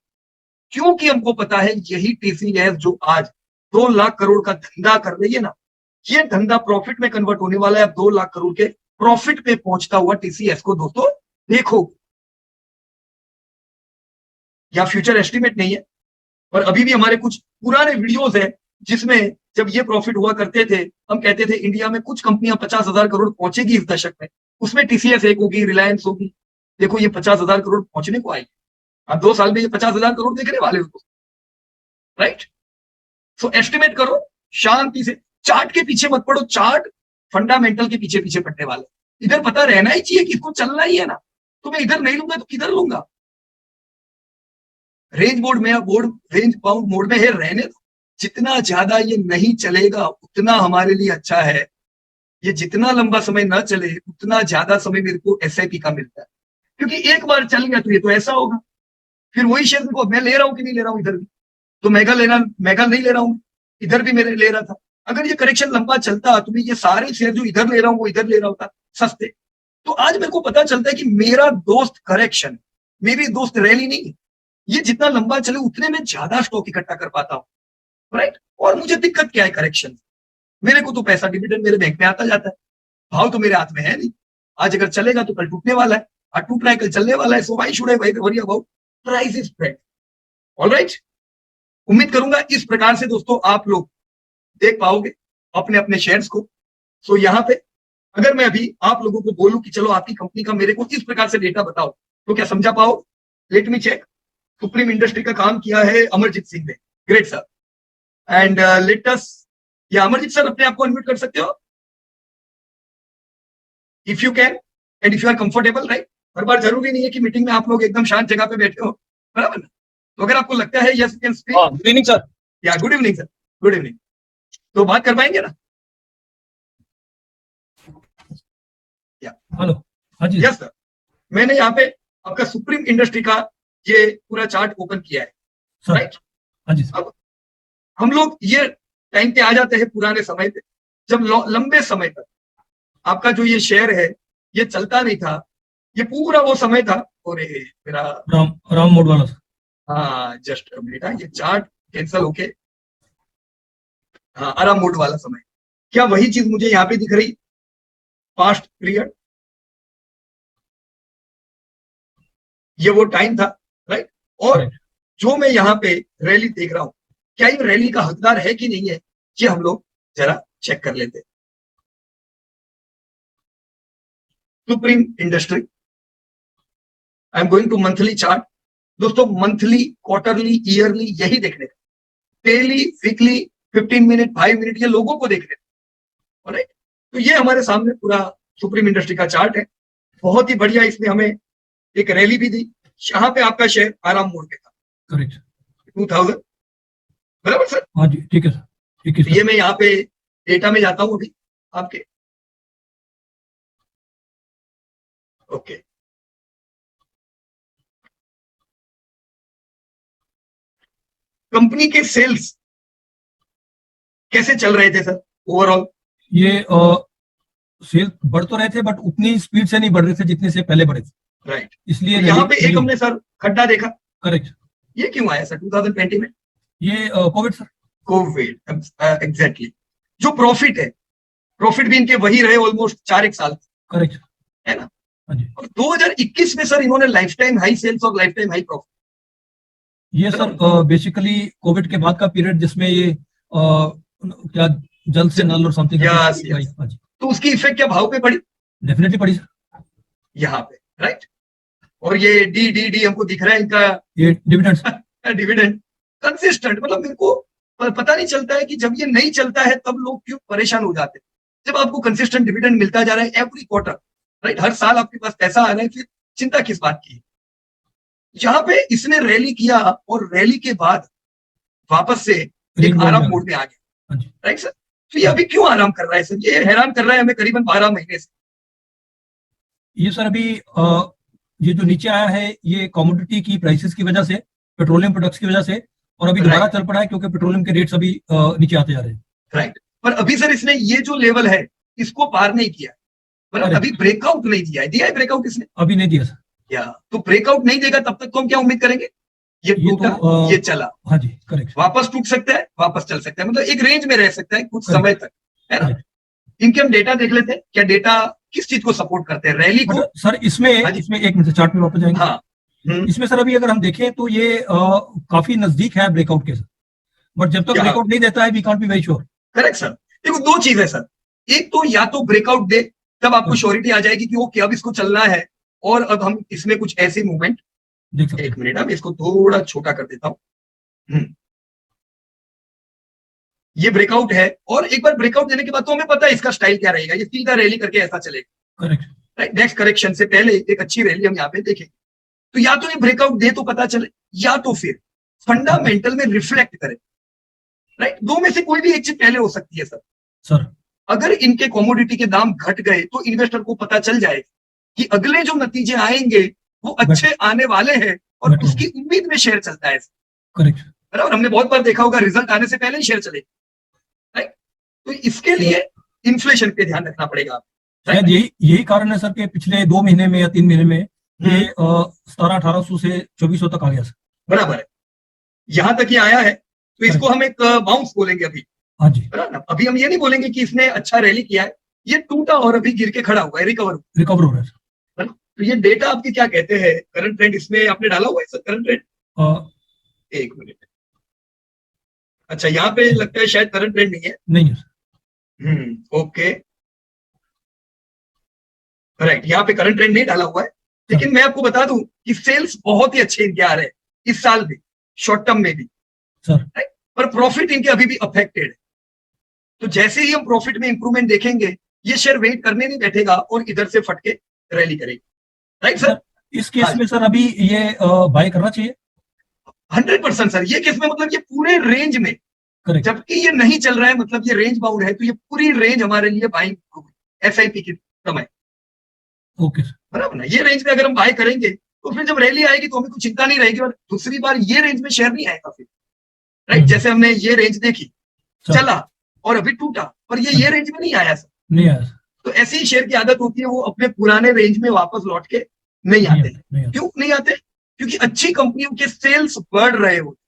क्योंकि हमको पता है यही टीसीएस जो आज 2 लाख करोड़ का धंधा कर रही है ना, ये धंधा प्रॉफिट में कन्वर्ट होने वाला है। अब 2 लाख करोड़ के प्रॉफिट पे पहुंचता हुआ टीसीएस को दोस्तों देखो, या फ्यूचर एस्टिमेट नहीं है, और अभी भी हमारे कुछ पुराने वीडियोस हैं जिसमें जब ये प्रॉफिट हुआ करते थे, हम कहते थे इंडिया में कुछ कंपनियां 50,000 करोड़ पहुंचेगी इस दशक में, उसमें टीसीएस एक होगी, रिलायंस होगी। देखो ये 50,000 करोड़ पहुंचने को आई, आप 2 साल में ये 50,000 करोड़ देखने वाले हो, राइट। सो एस्टिमेट करो शांति से, चार्ट के पीछे मत पड़ो, चार्ट फंडामेंटल के पीछे पीछे पड़ने वाले, इधर पता रहना ही चाहिए कि इसको चलना ही है ना, तो मैं इधर नहीं लूंगा तो किधर लूंगा। रेंज बोर्ड में, बोर्ड रेंज बाउंड मोड में है, रहने दो, जितना ज्यादा ये नहीं चलेगा उतना हमारे लिए अच्छा है। ये जितना लंबा समय ना चले उतना ज्यादा समय मेरे को एसआईपी का मिलता है, क्योंकि एक बार चल गया तो ये तो ऐसा होगा, फिर वही शेयर को मैं ले रहा हूं कि नहीं ले रहा हूं, इधर भी तो मेगा लेना, मेगा नहीं ले रहा हूं, इधर भी मेरे ले रहा था। अगर ये करेक्शन लंबा चलता तो मैं ये सारे शेयर जो इधर ले रहा हूं वो इधर ले रहा होता सस्ते। तो आज मेरे को पता चलता है कि मेरा दोस्त करेक्शन, मेरी दोस्त रैली नहीं है, ये जितना लंबा चले उतने में ज्यादा स्टॉक इकट्ठा कर पाता हूँ, राइट। और मुझे दिक्कत क्या है करेक्शन, मेरे को तो पैसा डिविडेंड मेरे बैंक में आता जाता है, भाव तो मेरे हाथ में है नहीं, आज अगर चलेगा तो कल टूटने वाला है, आज टूट रहा है कल चलने वाला है, so why should I worry about price is spread, alright. उम्मीद करूंगा इस प्रकार से दोस्तों आप लोग देख पाओगे अपने अपने शेयर्स को। सो यहाँ पे अगर मैं अभी आप लोगों को बोलूं कि चलो आपकी कंपनी का मेरे को इस प्रकार से डेटा बताओ, तो क्या समझा पाओ। Let me check, Supreme Industry का काम किया है अमरजीत सिंह ने, great sir. And let us, या अमरजीत सर अपने आप को अनम्यूट कर सकते हो if you can and if you are comfortable, right. हर बार जरूरी नहीं है कि मीटिंग में आप लोग एकदम शांत जगह पे बैठे हो, बराबर ना। तो अगर आपको लगता है yes you can speak. Good evening sir. या good evening sir, good evening. तो बात कर पाएंगे ना, या हेलो, हाँ जी यस सर। मैंने यहाँ पे आपका सुप्रीम इंडस्ट्री का ये पूरा चार्ट ओपन किया है, सर। राइट। हाँ जी सर। अब हम लोग ये टाइम पे आ जाते हैं पुराने समय पे, जब लंबे समय तक आपका जो ये शेयर है ये चलता नहीं था, ये पूरा वो समय था। और मेरा राम मोड वाला सर। हाँ जस्ट बेटा ये चार्ट कैंसल होके, हाँ आराम मोड वाला समय, क्या वही चीज मुझे यहाँ पे दिख रही, पास्ट पीरियड, ये वो टाइम था, राइट। और जो मैं यहाँ पे रैली देख रहा हूं, क्या ये रैली का हकदार है कि नहीं है, ये हम लोग जरा चेक कर लेते हैं। Supreme Industry, I am going to monthly chart. दोस्तों मंथली, क्वार्टरली, ईयरली यही देखने का, डेली, वीकली, 15 मिनट, 5 मिनट, ये लोगों को देखने का, राइट। तो ये हमारे सामने पूरा सुप्रीम इंडस्ट्री का चार्ट है, बहुत ही बढ़िया। इसमें हमें एक रैली भी दी, यहाँ पे आपका शेयर आराम मोड़ पे था, करेक्ट 2000, बराबर सर। हाँ जी ठीक है सर, ठीक है सर। ये मैं यहाँ पे डेटा में जाता हूँ अभी आपके, ओके। कंपनी के सेल्स कैसे चल रहे थे सर ओवरऑल? ये सेल बढ़ तो रहे थे बट उतनी स्पीड से नहीं बढ़ रहे थे जितने से पहले बढ़े थे, राइट। इसलिए यहाँ पे एक हमने सर खड्डा देखा, करेक्ट। ये क्यों आया सर 2020 में? ये कोविड सर। Covid, exactly. जो प्रॉफिट है, प्रॉफिट भी इनके वही रहे ऑलमोस्ट 4 साल, करेक्ट है ना? हाँ जी। और 2021 में सर इन्होंने लाइफ टाइम हाई सेल्स और लाइफ टाइम हाई प्रॉफिट। ये सर बेसिकली कोविड के बाद का पीरियड जिसमें ये क्या जल से नल और समथिंग। Yes yes. तो उसकी इफेक्ट क्या भाव पे पड़ी? डेफिनेटली पड़ी सर, यहाँ पे, राइट। और ये डी डी डी हमको दिख रहा है इनका, ये डिविडेंड डिविडेंड कंसिस्टेंट, मतलब मेरे को पता नहीं चलता है कि जब ये नहीं चलता है तब लोग क्यों परेशान हो जाते हैं। जब आपको कंसिस्टेंट डिविडेंड मिलता जा रहा है एवरी क्वार्टर, राइट, हर साल आपके पास पैसा आ रहा है, फिर चिंता किस बात की? यहाँ पे इसने रैली किया और रैली के बाद वापस से एक आराम मोड में आ गया, राइट सर। तो ये अभी क्यों आराम कर रहा है सर? ये हैरान कर रहा है हमें करीबन 12 महीने से। ये सर अभी ये जो नीचे आया है ये कमोडिटी की प्राइसेस की वजह से, पेट्रोलियम प्रोडक्ट्स की वजह से, और अभी दोबारा चल पड़ा है क्योंकि पेट्रोलियम के रेट्स अभी नीचे आते जा रहे हैं। राइट, पर अभी सर इसने ये जो लेवल है इसको पार नहीं किया, मतलब अभी ब्रेकआउट नहीं दिया है। दिया है ब्रेकआउट इसने? अभी नहीं दिया सर। या तो ब्रेकआउट नहीं देगा तब तक तो हम क्या उम्मीद करेंगे? ये टूटा, ये चला, हाँ जी करेक्ट, वापस टूट सकता है, वापस चल सकता है, मतलब एक रेंज में रह सकता है कुछ समय तक, है ना? इनके हम डेटा देख लेते हैं, क्या डेटा किस चीज को सपोर्ट करते हैं, रैली को? सर इसमें एक मिनट चार्ट में वापस जाएंगे। हाँ, इसमें सर अभी अगर हम देखें तो ये काफी नजदीक है ब्रेकआउट के सर, बट जब तक ब्रेकआउट नहीं देता है we can't be very sure. Correct sir. देखो दो चीज है सर, एक तो या तो ब्रेकआउट दे तब आपको श्योरिटी आ जाएगी कि ओके अब इसको चलना है और अब हम इसमें कुछ ऐसी मूवमेंट देख सकते हैं। एक मिनट, मैं इसको थोड़ा छोटा कर देता हूं। ये ब्रेकआउट है और एक बार ब्रेकआउट देने के बाद तो हमें पता है इसका स्टाइल क्या रहेगा, ये सीधा रैली करके ऐसा चलेगा, करेक्ट, राइट। नेक्स्ट करेक्शन से पहले एक अच्छी रैली हम यहाँ पे देखेंगे। तो या तो ये ब्रेकआउट दे तो पता चले, या तो फिर फंडामेंटल में रिफ्लेक्ट करे, राइट। दो में से कोई भी एक चीज पहले हो सकती है सर। अगर इनके कमोडिटी के दाम घट गए तो इन्वेस्टर को पता चल जाएगा कि अगले जो नतीजे आएंगे वो अच्छे आने वाले हैं और उसकी उम्मीद में शेयर चलता है, करेक्ट। बराबर, हमने बहुत बार देखा होगा रिजल्ट आने से पहले ही शेयर चले, राइट। तो इसके लिए इन्फ्लेशन पे ध्यान रखना पड़ेगा। शायद यही कारण है सर कि पिछले 2 महीने में या 3 महीने में ये 1700-1800 से 2400 तक आ गया सर। बराबर है, यहां तक ये आया है, तो इसको हम एक बाउंस बोलेंगे अभी। हाँ जी, अभी हम ये नहीं बोलेंगे कि इसने अच्छा रैली किया है, ये टूटा और अभी गिर के खड़ा हुआ है, रिकवर हो रहा है। तो ये डेटा आपकी क्या कहते हैं, करंट ट्रेंड इसमें आपने डाला हुआ है सर? करंट ट्रेंड एक मिनट, अच्छा यहाँ पे लगता है शायद करंट ट्रेंड नहीं है। नहीं है ओके, राइट, यहाँ पे करंट ट्रेंड नहीं डाला हुआ है, लेकिन मैं आपको बता दूं कि सेल्स बहुत ही अच्छे इनके आ रहे हैं इस साल भी, शॉर्ट टर्म में भी सर, राइट। पर प्रॉफिट इनके अभी भी अफेक्टेड है। तो जैसे ही हम प्रॉफिट में इंप्रूवमेंट देखेंगे ये शेयर वेट करने नहीं बैठेगा और इधर से फटके रैली करेगी, राइट सर। इस केस में सर अभी ये बाय करना चाहिए 100% सर। ये केस में मतलब ये पूरे रेंज में, जबकि ये नहीं चल रहा है, मतलब ये रेंज बाउंड है, तो ये पूरी रेंज हमारे लिए बाइंग एसआईपी की समय, ओके बराबर ना। ये रेंज में अगर हम बाय करेंगे तो फिर जब रैली आएगी तो हमें कुछ चिंता नहीं रहेगी और दूसरी बार ये रेंज में शेयर नहीं आएगा फिर, राइट। जैसे हमने ये रेंज देखी, चला और अभी टूटा, पर ये रेंज में नहीं आया सर, नहीं आया। तो ऐसी ही शेयर की आदत होती है, वो अपने पुराने रेंज में वापस लौट के नहीं आते। क्यों नहीं आते? क्योंकि अच्छी कंपनियों के सेल्स बढ़ रहे होते,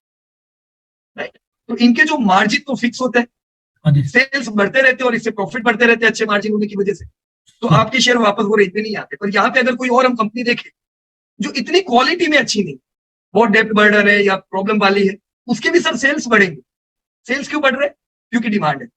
राइट। तो इनके जो मार्जिन तो फिक्स होते हैं, सेल्स बढ़ते रहते हैं और इससे प्रॉफिट बढ़ते रहते हैं अच्छे मार्जिन होने की वजह से, तो आपके शेयर वापस वो रेंज में नहीं आते। पर यहाँ पे अगर कोई और हम कंपनी देखें जो इतनी क्वालिटी में अच्छी नहीं, बहुत डेप्थ बर्डन है या प्रॉब्लम वाली है, उसके भी सर सेल्स बढ़ेंगे। सेल्स क्यों बढ़ रहे हैं? क्योंकि डिमांड है।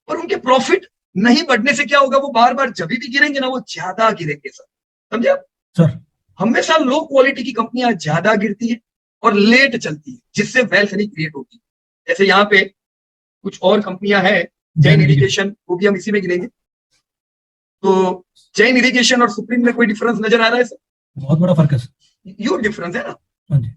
और उनके प्रॉफिट नहीं बढ़ने से क्या होगा, वो बार बार जब भी गिरेंगे ना वो ज्यादा गिरेंगे सर, समझे आप सर। हमेशा लो क्वालिटी की कंपनियां ज्यादा गिरती है और लेट चलती है, जिससे वेल्थ नहीं क्रिएट होती। जैसे यहाँ पे कुछ और कंपनियां हैं, जैन इरिगेशन, वो भी हम इसी में गिनेंगे। तो जैन इरिगेशन और सुप्रीम में कोई डिफरेंस नजर आ रहा है सर? बहुत बड़ा फर्क है, ह्यूज डिफरेंस है ना।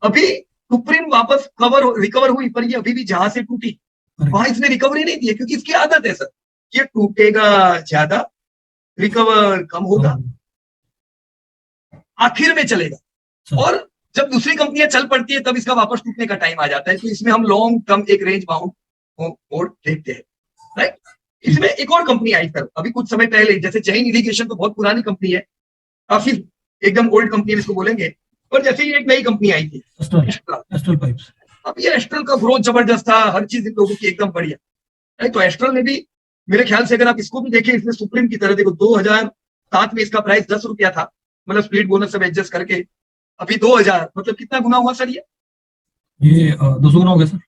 अभी सुप्रीम वापस रिकवर हुई, पर ये अभी भी जहां से टूटी वहां इसने रिकवरी नहीं दी है, क्योंकि इसकी आदत है सर, ये टूटेगा ज्यादा, रिकवर कम होगा, आखिर में चलेगा। और जब दूसरी कंपनियां चल पड़ती है तब इसका वापस टूटने का टाइम आ जाता है। तो इसमें हम लॉन्ग टर्म एक रेंज बाउंड और देखते हैं, राइट। इसमें एक और कंपनी आई सर अभी कुछ समय पहले, जैसे जैन इरिगेशन तो बहुत पुरानी कंपनी है, काफी एकदम ओल्ड कंपनी इसको बोलेंगे, पर जैसे ही एक नई कंपनी आई थी एस्ट्रल पाइप्स। अब ये एस्ट्रल का ग्रोथ जबरदस्त था, हर चीज इन लोगों की एकदम बढ़िया, राइट। तो एस्ट्रल ने भी मेरे ख्याल से अगर आप इसको भी देखें, इसमें सुप्रीम की तरह देखो 2007 में इसका प्राइस 10 रुपया था, मतलब स्प्लिट बोनस सब एडजस्ट करके, अभी 2000 मतलब कितना गुना हुआ सर ये 200 गुना हो गया सर।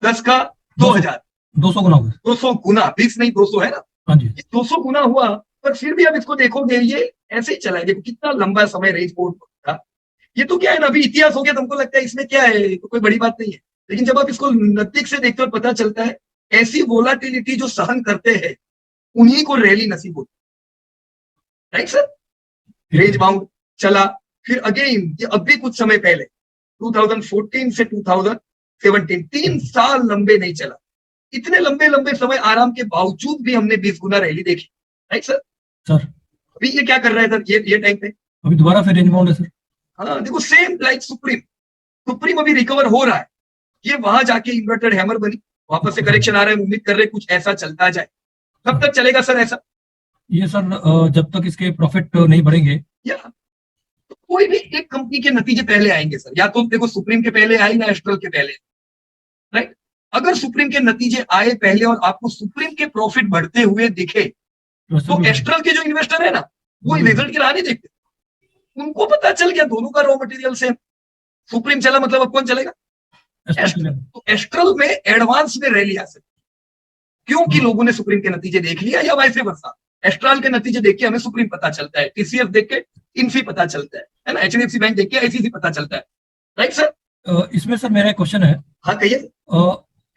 10 का 2000, 200 गुना हो गया। 200 गुना, 20 नहीं 200 है ना, हाँ जी। 200 गुना हुआ। पर फिर भी अब इसको देखोगे ये ऐसे ही चला है, देखो कितना लंबा समय रेंज बोर्ड था। ये तो क्या है ना, अभी इतिहास हो गया, तुमको लगता है इसमें क्या है, तो कोई बड़ी बात नहीं है, लेकिन जब आप इसको नजदीक से देखते हो पता चलता है ऐसी वोलाटिलिटी जो सहन करते हैं उन्हीं को रैली नसीब होती है, राइट सर। रेंज बाउंड चला, फिर अगेन ये अब भी कुछ समय पहले 2014 से 2017 3 साल लंबे नहीं चला, इतने लंबे लंबे समय आराम के बावजूद भी हमने 20 गुना रैली देखी, राइट सर। सर अभी ये क्या कर रहा है सर, ये टाइम पे अभी दोबारा फिर रेंज बाउंड है सर। हाँ देखो सेम लाइक सुप्रीम, सुप्रीम अभी रिकवर हो रहा है, ये वहां जाके इन्वर्टेड हैमर बनी, वापस से करेक्शन आ रहा है, उम्मीद कर रहे कुछ ऐसा चलता जाए। कब तक चलेगा सर ऐसा? ये सर जब तक इसके प्रॉफिट नहीं बढ़ेंगे, या तो कोई भी एक कंपनी के नतीजे पहले आएंगे सर, या तो देखो सुप्रीम के पहले आए या एस्ट्रल के पहले, राइट। अगर सुप्रीम के नतीजे आए पहले और आपको सुप्रीम के प्रॉफिट बढ़ते हुए दिखे तो एस्ट्रल के जो इन्वेस्टर है ना वो रिजल्ट की राह नहीं देखते, उनको पता चल गया दोनों का रॉ मटेरियल सेम, सुप्रीम चला मतलब अब कौन चलेगा? एस्ट्रल। तो एस्ट्रल में एडवांस में रैली आ सकती, क्योंकि लोगों ने सुप्रीम के नतीजे देख लिया, या वैसे वर्षा एस्ट्रल के नतीजे देख के हमें सुप्रीम पता चलता है, टीसीएस देख के इन्फी पता चलता है ना, एचडीएफसी बैंक देख के आईसीसी पता चलता है, राइट सर। इसमें सर मेरा एक क्वेश्चन है। हाँ कहिए।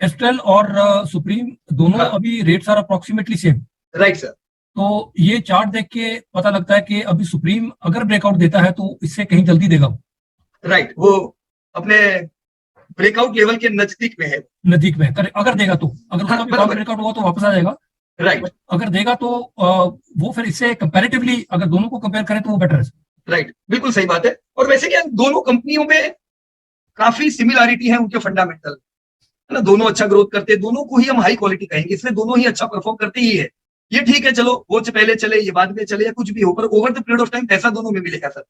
एस्ट्रल और सुप्रीम दोनों हाँ। अभी rates are approximately same, right sir. तो ये चार्ट देख के पता लगता है कि अभी सुप्रीम अगर ब्रेकआउट देता है तो इससे कहीं जल्दी देगा, राइट। वो अपने ब्रेकआउट लेवल के नजदीक में है, नजदीक में अगर देगा तो, अगर उसका भी बराबर। ब्रेकआउट हुआ तो वापस आ जाएगा, राइट अगर देगा तो वो फिर इससे कंपैरेटिवली अगर दोनों को कंपेयर करें तो वो बेटर है। राइट, बिल्कुल सही बात है। और वैसे क्या दोनों कंपनियों में काफी सिमिलरिटी है उनके फंडामेंटल, है ना, दोनों अच्छा ग्रोथ करते हैं, दोनों को ही हम हाई क्वालिटी कहेंगे, इसलिए दोनों ही अच्छा परफॉर्म करते ही है। ये ठीक है चलो वो पहले चले ये बाद में चले या कुछ भी हो, पर over the period of time पैसा दोनों में मिलेगा सर,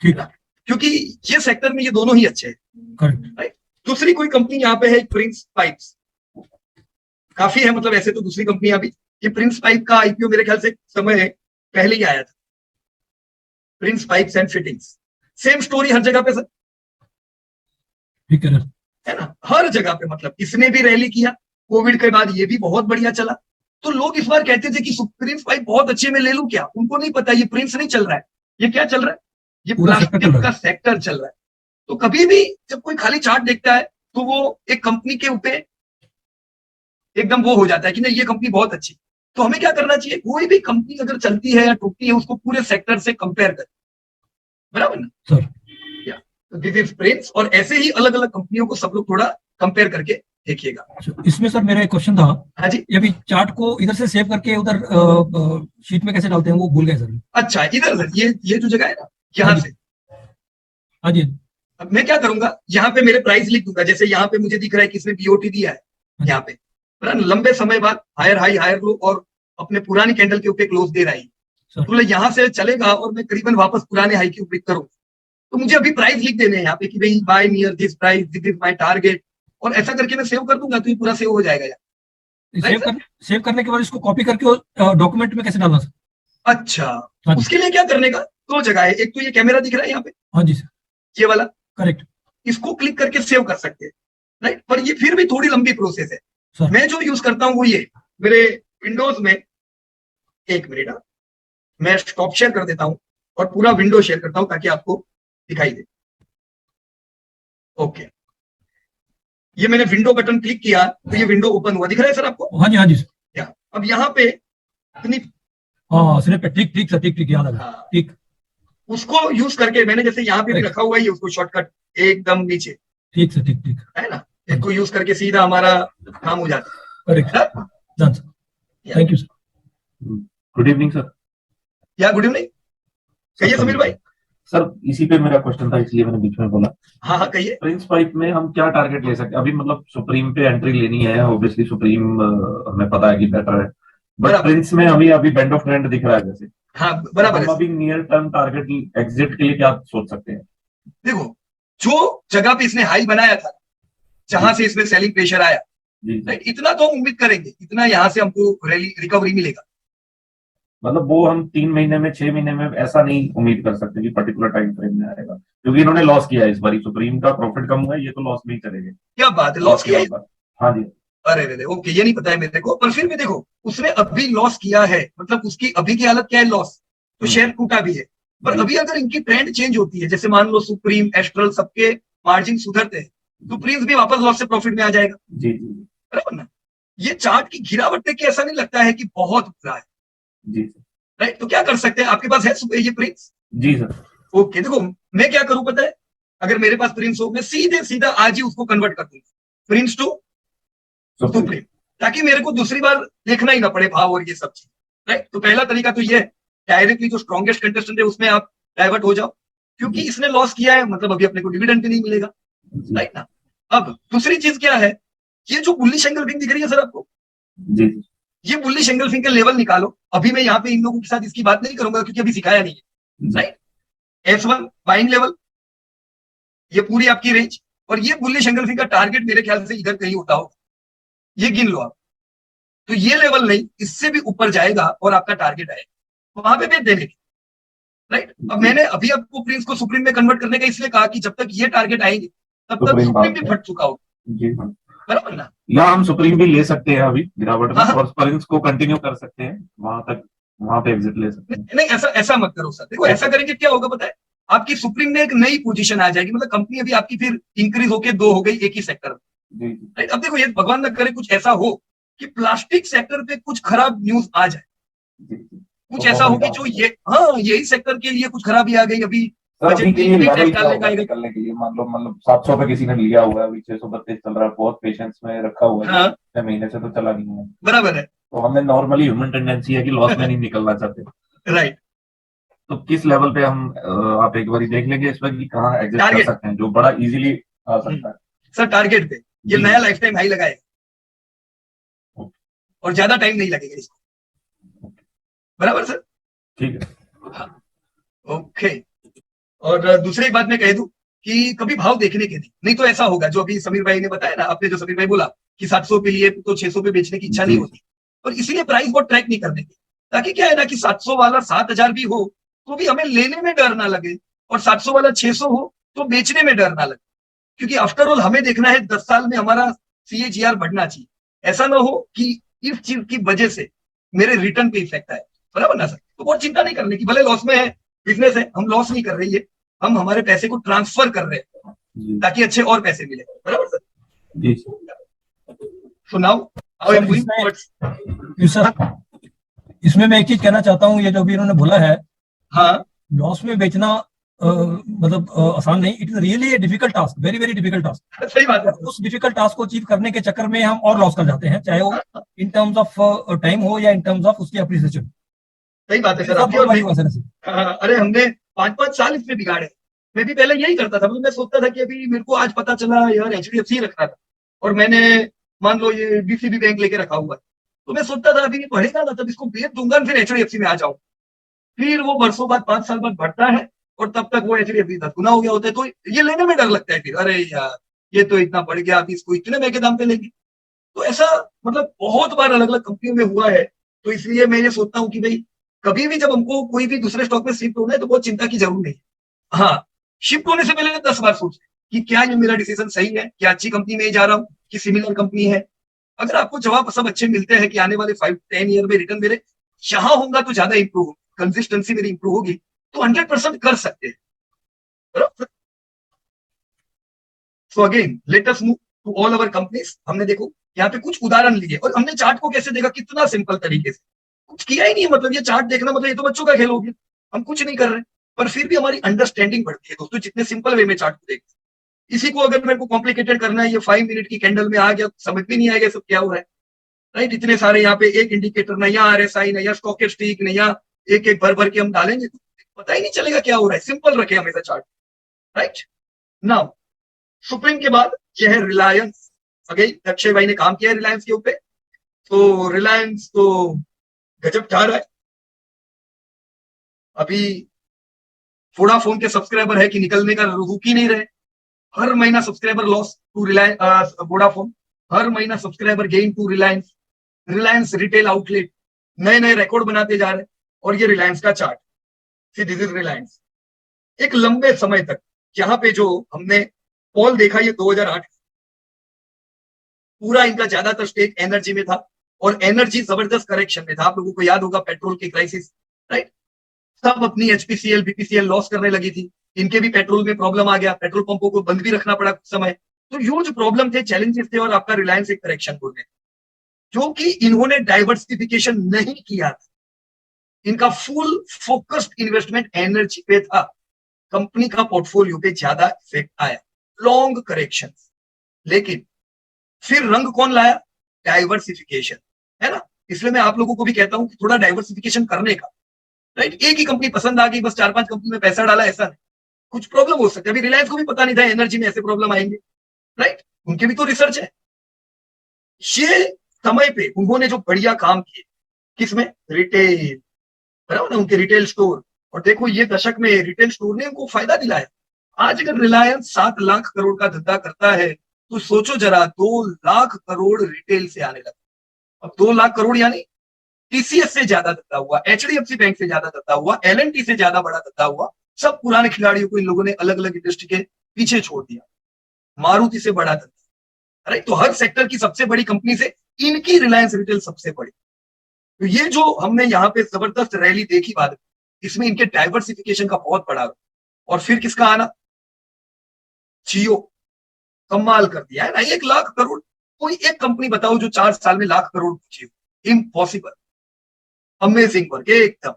ठीक है, क्योंकि ये सेक्टर में ये दोनों ही अच्छे हैं, करेक्ट। राइट। दूसरी कोई कंपनी यहाँ पे है प्रिंस पाइप्स, काफी है, मतलब ऐसे तो दूसरी कंपनियां भी, ये प्रिंस पाइप का आईपीओ मेरे ख्याल से समय पहले ही आया था, Prince Pipes and fittings, same story हर जगह पे सर, ठीक है ना, हर जगह पे, मतलब इसने भी रैली किया, कोविड के बाद ये भी बहुत बढ़िया चला, तो लोग इस बार कहते थे कि प्रिंस पाइप बहुत अच्छे में ले लूं क्या, उनको नहीं पता ये प्रिंस नहीं चल रहा है, ये क्या चल रहा है, ये प्लास्टिक का सेक्टर चल रहा है। तो कभी भी जब कोई खाली चार्ट देखता है तो वो एक कंपनी के ऊपर एकदम वो हो जाता है कि नहीं ये कंपनी बहुत अच्छी, तो हमें क्या करना चाहिए, कोई भी कंपनी अगर चलती है या टूटती है उसको पूरे सेक्टर से कंपेयर करें, बराबर ना सर। दिस इज प्रिंस, और ऐसे ही अलग अलग कंपनियों को सब लोग थोड़ा कंपेयर करके देखिएगा। इसमें सर मेरा एक क्वेश्चन था। हाँ जी। ये अभी चार्ट को इधर से सेव करके उधर शीट में कैसे डालते हैं वो भूल गए सर। अच्छा इधर सर ये जो जगह है ना यहाँ से, हाँ जी। अब मैं क्या करूंगा, यहाँ पे मेरे प्राइस लिख दूंगा, जैसे यहाँ पे मुझे दिख रहा है कि इसने बीओटी दिया है, यहाँ पे लंबे समय बाद हायर हाई हायर लो और अपने पुरानी कैंडल के ऊपर क्लोज दे रहा है, तो यहाँ से चलेगा और मैं करीबन वापस पुराने हाई की ऊपर करूँ, तो मुझे अभी प्राइस लिख देने हैं यहाँ पे कि भाई buy near this price, this is my target, और ऐसा करके मैं सेव कर दूंगा तो ये पूरा सेव हो जाएगा यार। सेव करने के बाद इसको कॉपी करके डॉक्यूमेंट में कैसे डालना सर? अच्छा उसके लिए क्या करने का, दो जगह है, एक तो ये कैमरा दिख रहा है यहाँ पे, हाँ जी सर, ये वाला, करेक्ट, इसको क्लिक करके सेव कर सकते हैं, राइट। पर ये फिर भी थोड़ी लंबी प्रोसेस है सर। मैं जो यूज करता हूँ वो ये मेरे विंडोज में, एक मिनट मैं स्टॉप शेयर कर देता हूँ और पूरा विंडो शेयर करता हूँ ताकि आपको दिखाई दे। ओके, ये मैंने विंडो बटन क्लिक किया तो ये विंडो ओपन हुआ, दिख रहा है सर आपको? हाँ जी सर। अब यहाँ पे इतनी ठीक सर, ठीक याद आ गया, ठीक। उसको यूज करके मैंने जैसे यहाँ पे भी रखा हुआ है उसको शॉर्टकट एकदम नीचे, ठीक सर, ठीक है ना, इसको यूज करके सीधा हमारा काम हो जाता है। Correct, thank you sir. Good evening sir. या गुड इवनिंग, कहिए समीर भाई। सर इसी पे मेरा क्वेश्चन था, इसलिए मैंने बीच में बोला। हाँ हाँ कहिए। प्रिंस पाइप में हम क्या टारगेट ले सकते हैं? अभी मतलब सुप्रीम पे एंट्री लेनी है, ऑब्वियसली सुप्रीम हमें पता है कि बेटर है, बट बराबर। प्रिंस में अभी अभी बैंड ऑफ ट्रेंड दिख रहा है जैसे, हाँ तो बराबर हम है। अभी नियर टर्म टारगेट एग्जिट के लिए क्या सोच सकते हैं? देखो, जो जगह पे इसने हाई बनाया था, जी जहां से इसमें सेलिंग प्रेशर आया, जी जी। राइट, इतना तो हम उम्मीद करेंगे, इतना यहाँ से हमको रिकवरी मिलेगा। मतलब वो हम 3 महीने में 6 महीने में ऐसा नहीं उम्मीद कर सकते कि पर्टिकुलर टाइम फ्रेम में आएगा, क्योंकि इन्होंने लॉस किया है इस बार, सुप्रीम का प्रॉफिट कम हुआ है, ये तो लॉस में ही चलेंगे। क्या बात है, लॉस लॉस के किया है? बाद हाँ जी। अरे रे रे, ओके, ये नहीं पता है मेरे को, पर फिर भी देखो, उसने अभी लॉस किया है, मतलब उसकी अभी की हालत क्या है, लॉस, तो शेयर टूटा भी है। पर जी अभी अगर इनकी ट्रेंड चेंज होती है, जैसे मान लो सुप्रीम, एस्ट्रल, सबके मार्जिन सुधरते हैं, तो प्रिंस भी वापस लॉस से प्रॉफिट में आ जाएगा, जी जी बराबर ना? ये चार्ट की गिरावट देख के ऐसा नहीं लगता है कि बहुत बुरा है, जी राइट? तो क्या कर सकते हैं, आपके पास है ये प्रिंस? जी सर। ओके, देखो, मैं क्या करूं पता है, अगर मेरे पास प्रिंस हो, मैं सीधे सीधा आज ही उसको कन्वर्ट कर दूंगा, प्रिंस टू सुप्रीम। सुप्रीम, ताकि मेरे को दूसरी बार देखना ही ना पड़े भाव और ये सब चीज, राइट? तो पहला तरीका तो ये है, डायरेक्टली जो स्ट्रॉन्गेस्ट कंटेस्टेंट है उसमें आप डाइवर्ट हो जाओ, क्योंकि इसने लॉस किया है, मतलब अभी अपने को डिविडेंड भी नहीं मिलेगा, जी राइट ना? अब दूसरी चीज क्या है, ये जो बुलिश एंगल दिख रही है सर आपको, जी ये बुलिश एंगल के लेवल निकालो। अभी मैं यहाँ पे इन लोगों के साथ इसकी बात नहीं करूंगा, क्योंकि अभी सिखाया नहीं है, जी राइट? S1 बाइंग लेवल, ये पूरी आपकी रेंज, और ये बुलिश एंगल का टारगेट मेरे ख्याल से इधर कहीं होता होगा, ये गिन लो आप। तो ये लेवल नहीं, इससे भी ऊपर जाएगा और आपका टारगेट आएगा, वहां पे बेच देने की, राइट? अब मैंने अभी आपको प्रिंस को सुप्रीम में कन्वर्ट करने का इसलिए कहा कि जब तक ये टारगेट आएंगे तब तक सुप्रीम सुप्रीम भी बात है। फट चुका होगा, जी बराबर ना? या हम सुप्रीम भी ले सकते हैं अभी गिरावट में, हाँ हाँ, और प्रिंस को कंटिन्यू कर सकते हैं वहां तक, वहां पे एग्जिट ले सकते हैं। नहीं, ऐसा ऐसा मत करो सर। देखो, ऐसा ओके। करेंगे क्या होगा पता है, आपकी सुप्रीम में एक नई पोजीशन आ जाएगी, मतलब कंपनी अभी आपकी फिर इंक्रीज होके दो हो गई एक ही सेक्टर में, जी जी राइट? अब देखो, ये भगवान न करे कुछ ऐसा हो कि प्लास्टिक सेक्टर पे कुछ खराब न्यूज आ जाए, जी जी। कुछ ऐसा हो परफॉर्मेंस कि डाउन जो हो ये, जाए। हाँ, यही सेक्टर के लिए कुछ खराबी आ गई, अभी सर अभी बजट के में लिए इनकम लेवल टैक्स क्या डालने का होगा आएगा। निकलने के लिए? मान लो मतलब 700 पे किसी ने लिया हुआ है, अभी 632 चल रहा है, बहुत पेशेंस में रखा हुआ है, हाँ, 6 महीने से तो चला नहीं है, बराबर है, तो हमें नॉर्मली ह्यूमन टेंडेंसी है कि लॉस में नहीं निकलना चाहते। राइट। तो किस लेवल पे हम आप एक बार देख लेंगे इस पर कि कहाँ एग्जिट कर टारगेट, सकते हैं जो बड़ा इजीली आ सकता है? सर टारगेट पे ये जी नया जी। लाइफ टाइम हाई लगाएगा, ओके, और ज्यादा टाइम नहीं लगेगा इसको, बराबर सर? ठीक है। हाँ, ओके। और दूसरी एक बात मैं कह दूं कि कभी भाव देखने के नहीं तो ऐसा होगा जो अभी समीर भाई ने बताया ना, आपने जो समीर भाई बोला कि 700 पे लिए तो 600 पे बेचने की इच्छा नहीं जी होती, और इसीलिए प्राइस बहुत ट्रैक नहीं करने की, ताकि क्या है ना कि 700 वाला 7000 भी हो तो भी हमें लेने में डर ना लगे, और 700 वाला 600 हो तो बेचने में डर ना लगे, क्योंकि आफ्टर ऑल हमें देखना है 10 साल में हमारा CAGR बढ़ना चाहिए, ऐसा ना हो कि इस चीज की वजह से मेरे रिटर्न पे इफेक्ट आए, बराबर ना सर? तो बहुत चिंता नहीं करने की, भले लॉस में है, बिजनेस है, हम लॉस नहीं कर रहे हैं, हम हमारे पैसे को ट्रांसफर कर रहे हैं जी ताकि अच्छे और पैसे मिले, बराबर सर? जी so now how sir am going इसमें टुवर्ड्स। सर इसमें मैं एक चीज कहना चाहता हूँ, ये जो भी इन्होंने बोला है, हाँ, लॉस में बेचना मतलब आसान नहीं, it is really difficult task, very very difficult task. सही बात है और उस डिफिकल्ट टास्क को अचीव करने के चक्कर में हम और लॉस कर जाते हैं, चाहे वो इन टर्म्स ऑफ टाइम हो या इन टर्म्स ऑफ उसकी अप्रिसिएशन। सही बात है मेरे सर साथ आपकी, बहुत और बारी हुआ सर ऐसे। हाँ, अरे हमने 5-5 साल इसमें बिगाड़े, मैं भी पहले यही करता था, मतलब मैं सोचता था कि अभी मेरे को आज पता चला यार HDFC रखना था, और मैंने मान लो ये BCB बैंक लेके रखा हुआ है, तो मैं सोचता था अभी ये बढ़ेगा ना तब इसको बेच दूंगा, फिर HDFC में आ जाऊं, फिर वो वर्षों बाद 5 साल बाद बढ़ता है, और तब तक वो HDFC 10 गुना हो गया होता है, तो ये लेने में डर लगता है फिर, अरे यार ये तो इतना बढ़ गया, अभी इसको इतने महंगे दाम पे लेंगे। तो ऐसा मतलब बहुत बार अलग अलग कंपनियों में हुआ है, तो इसलिए मैं ये सोचता हूँ कि भाई कभी भी जब हमको कोई भी दूसरे स्टॉक में शिफ्ट होना है तो बहुत चिंता की जरूर नहीं है। हाँ, शिफ्ट होने से पहले 10 बार सोचें कि क्या ये मेरा डिसीजन सही है, क्या अच्छी कंपनी में ही जा रहा हूँ कि सिमिलर कंपनी है। अगर आपको जवाब सब अच्छे मिलते हैं कि आने वाले 5-10 ईयर में रिटर्न मेरे यहाँ होगा तो ज्यादा इंप्रूव होगी, कंसिस्टेंसी मेरी इंप्रूव होगी, तो 100% कर सकते हैं, बराबर? So again let us move to all our companies. हमने देखो यहाँ पे कुछ उदाहरण लिए, और हमने चार्ट को कैसे देखा, कितना सिंपल तरीके से, कुछ किया ही नहीं है, मतलब ये चार्ट देखना मतलब ये तो बच्चों का खेल हो गया, हम कुछ नहीं कर रहे, पर फिर भी हमारी अंडरस्टैंडिंग बढ़ती है दोस्तों, जितने सिंपल वे में चार्ट को देखते हैं। इसी को अगर मेरे को कॉम्प्लिकेटेड करना है, ये 5 मिनट की कैंडल में आ गया, समझ भी नहीं आएगा सब क्या हो रहा है, राइट? इतने सारे यहाँ पे एक इंडिकेटर, नया RSI, नया स्टॉक एक्सचेंज, नया एक एक भर भर के हम डालेंगे, पता ही नहीं चलेगा क्या हो रहा है, सिंपल रखे हमेशा चार्ट, राइट। नाउ सुप्रीम के बाद ये है रिलायंस। अगेन अक्षय भाई ने काम किया है रिलायंस के ऊपर, तो रिलायंस तो गजब ढा रहा है। अभी वोडाफोन के सब्सक्राइबर है कि निकलने का रुक ही नहीं रहे, हर महीना subscriber loss to Reliance Vodafone, हर महीना subscriber gain to Reliance. Reliance retail outlet नए नए रिकॉर्ड बनाते जा रहे हैं, और ये रिलायंस का chart, see this is Reliance. एक लंबे समय तक यहाँ पे जो हमने पॉल देखा, ये 2008 पूरा इनका ज्यादातर स्टेक एनर्जी में था, और एनर्जी जबरदस्त करेक्शन में था। आप लोगों को याद होगा पेट्रोल की क्राइसिस, राइट। सब अपनी एचपीसीएल बीपीसीएल लॉस करने लगी थी, इनके भी पेट्रोल में प्रॉब्लम आ गया, पेट्रोल पंपों को बंद भी रखना पड़ा कुछ समय। तो ह्यूज प्रॉब्लम थे, चैलेंजेस थे, और आपका रिलायंस एक करेक्शन बोल में, जो कि इन्होंने डाइवर्सिफिकेशन नहीं किया था। इनका फुल फोकस्ड इन्वेस्टमेंट एनर्जी पे था, कंपनी का पोर्टफोलियो पे ज्यादा इफेक्ट आया, लॉन्ग करेक्शन। लेकिन फिर रंग कौन लाया? डाइवर्सिफिकेशन, है ना। इसलिए मैं आप लोगों को भी कहता हूं कि थोड़ा डाइवर्सिफिकेशन करने का, राइट। एक ही कंपनी पसंद आ गई, बस 4-5 कंपनी में पैसा डाला, ऐसा नहीं, कुछ प्रॉब्लम हो सकती है। अभी रिलायंस को भी पता नहीं था एनर्जी में ऐसे प्रॉब्लम आएंगे, राइट। उनके भी तो रिसर्च है। ये समय पे उन्होंने जो बढ़िया काम किए, किसमें? रिटेल, बराबर ना, उनके रिटेल स्टोर। और देखो ये दशक में रिटेल स्टोर ने उनको फायदा दिलाया। आज अगर रिलायंस 7 लाख करोड़ का धंधा करता है, तो सोचो जरा 2 लाख करोड़ रिटेल से आने लगा। अब 2 लाख करोड़ यानी टीसीएस से ज्यादा धंधा हुआ, एचडीएफसी बैंक से ज्यादा धंधा हुआ, एलएनटी से ज्यादा बड़ा धंधा हुआ। सब पुराने खिलाड़ियों को इन लोगों ने अलग अलग इंडस्ट्री के पीछे छोड़ दिया। मारुति से बड़ा धंधा, अरे तो हर सेक्टर की सबसे बड़ी कंपनी से इनकी रिलायंस रिटेल सबसे बड़ी। तो ये जो हमने यहाँ पे जबरदस्त रैली देखी बाद, इसमें इनके डाइवर्सिफिकेशन का बहुत बड़ा। और फिर किसका आना? जियो, कमाल कर दिया है ना। 1 लाख करोड़, कोई एक कंपनी बताओ जो 4 साल में लाख करोड़ पहुंची हो? इम्पॉसिबल, अमेजिंग वर्क एकदम।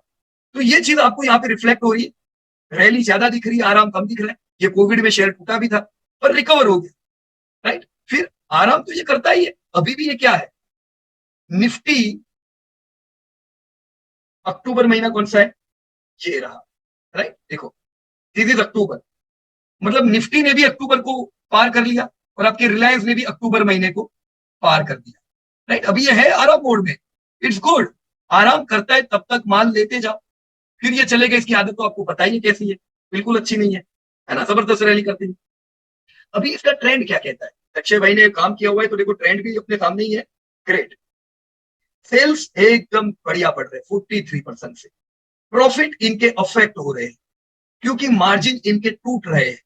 तो ये चीज आपको यहाँ पे रिफ्लेक्ट हो रही है। रैली ज्यादा दिख रही है, आराम कम दिख रहा है। ये कोविड में शेयर टूटा भी था, पर रिकवर हो गया, राइट। फिर आराम तो ये करता ही है। अभी भी ये क्या है? निफ्टी अक्टूबर महीना कौन सा है? ये रहा, राइट। देखो दिस इज अक्टूबर, मतलब निफ्टी ने भी अक्टूबर को पार कर लिया, और आपके रिलायंस ने भी अक्टूबर महीने को पार कर दिया, राइट। अभी ये है आराम मोड में, इट्स गुड। आराम करता है तब तक माल लेते जाओ, फिर ये चलेगा। इसकी आदत तो आपको पता ही है कैसी है, बिल्कुल अच्छी नहीं है ना। जबरदस्त रैली करती है। अभी इसका ट्रेंड क्या कहता है? अक्षय भाई ने काम किया हुआ है, तो देखो ट्रेंड भी अपने सामने ही है। ग्रेट, सेल्स एकदम बढ़िया बढ़ रहे हैं 43% से। प्रॉफिट इनके अफेक्ट हो रहे हैं, क्योंकि मार्जिन इनके टूट रहे हैं।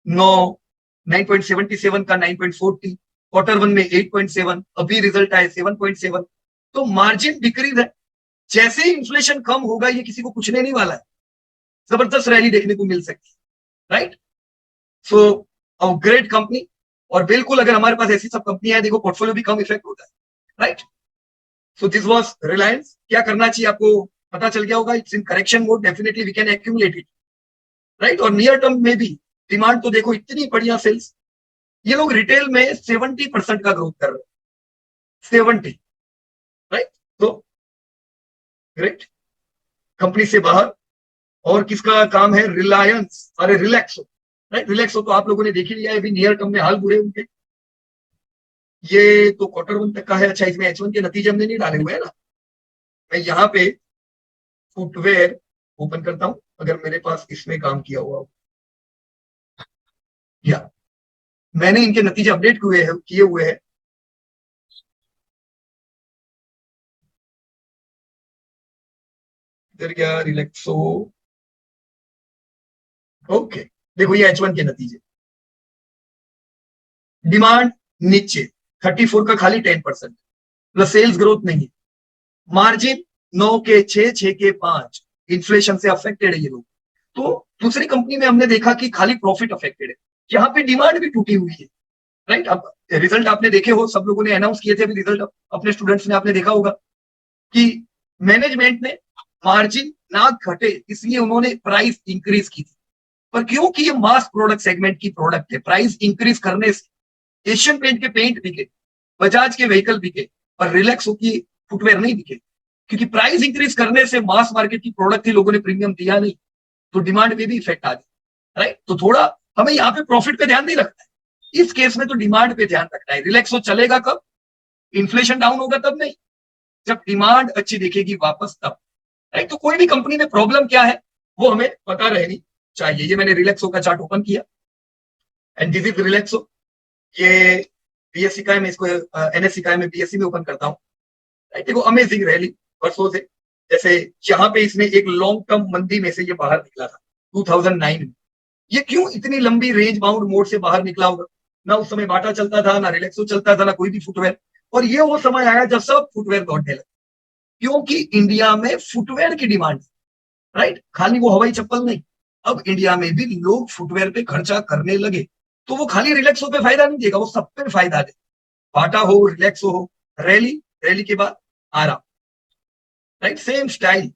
9.77 का 9.40, क्वार्टर 1 में 8.7, अभी रिजल्ट आए 7.7। तो मार्जिन डिक्रीज है। जैसे ही इन्फ्लेशन कम होगा, ये किसी को पूछने नहीं वाला है, जबरदस्त रैली देखने को मिल सकती है, right. So a great company. और बिल्कुल अगर हमारे पास ऐसी सब कंपनियां हैं, देखो पोर्टफोलियो भी कम इफेक्ट होता है, right. So this was Reliance. क्या करना चाहिए आपको पता चल गया होगा। It's in correction mode, definitely we can accumulate it, right. और नियर टर्म में भी डिमांड तो देखो इतनी बढ़िया सेल्स, ये लोग रिटेल में 70% का ग्रोथ कर रहे हैं, 70, राइट। तो ग्रेट, कंपनी से बाहर और किसका काम है? रिलायंस, अरे रिलैक्सो, राइट। रिलैक्सो तो आप लोगों ने देख ही लिया है, अभी नियर टर्म में हाल बुरे उनके। ये तो क्वार्टर 1 तक का है। अच्छा, इसमें H1 के नतीजे हमने नहीं डाले हुए है ना। मैं यहाँ पे फुटवेयर ओपन करता हूं, अगर मेरे पास इसमें काम किया हुआ हो, या मैंने इनके नतीजे अपडेट किए हुए हैं। इधर क्या? रिलैक्सो, ओके। देखो ये H1 के नतीजे, डिमांड नीचे 34 का खाली 10%, प्लस सेल्स ग्रोथ नहीं है। मार्जिन 9 के 6, 6 के 5, इन्फ्लेशन से अफेक्टेड है ये लोग। तो दूसरी कंपनी में हमने देखा कि खाली प्रॉफिट अफेक्टेड है, यहाँ पे डिमांड भी टूटी हुई है, राइट। अब रिजल्ट आपने देखे हो, सब लोगों ने अनाउंस किए थे अभी रिजल्ट, अपने स्टूडेंट्स ने आपने देखा होगा कि मैनेजमेंट ने मार्जिन ना घटे इसलिए उन्होंने प्राइस इंक्रीज की थी। पर क्योंकि ये मास प्रोडक्ट सेगमेंट की प्रोडक्ट है, प्राइस इंक्रीज करने से एशियन पेंट के पेंट बिके, बजाज के व्हीकल बिके, पर रिलैक्सो की फुटवेयर नहीं बिके, क्योंकि प्राइस इंक्रीज करने से मास मार्केट की प्रोडक्ट थी, लोगों ने प्रीमियम दिया नहीं। तो डिमांड पे भी इफेक्ट आ जाए, राइट। तो थोड़ा हमें यहाँ पे प्रॉफिट पे ध्यान नहीं रखना है, इस केस में तो डिमांड पे ध्यान रखना है। रिलैक्सो चलेगा कब? इन्फ्लेशन डाउन होगा तब नहीं, जब डिमांड अच्छी दिखेगी वापस तब, राइट। तो कोई भी कंपनी में प्रॉब्लम क्या है वो हमें पता रहनी चाहिए। ये मैंने रिलैक्सो का चार्ट ओपन किया एंड दिस इज रिलैक्सो। ये बीएससी का है, मैं इसको एनएससी का है, मैं बीएससी में ओपन करता हूँ, राइट। देखो अमेजिंग रैली वर्षों से, जैसे यहाँ पे इसने एक लॉन्ग टर्म मंदी में से ये बाहर निकला था 2009 में। ये क्यों इतनी लंबी रेंज बाउंड मोड से बाहर निकला होगा? ना उस समय बाटा चलता था, ना रिलैक्सो चलता था, ना कोई भी फुटवेयर, और ये वो समय आया जब सब फुटवेयर लौटने लगे, क्योंकि इंडिया में फुटवेयर की डिमांड, राइट। खाली वो हवाई चप्पल नहीं, अब इंडिया में भी लोग फुटवेयर पे खर्चा करने लगे, तो वो खाली रिलैक्सो पे फायदा नहीं देगा, वो सब पे फायदा दे। बाटा हो, रिलैक्सो हो, रैली, रैली के बाद आराम, राइट, सेम स्टाइल,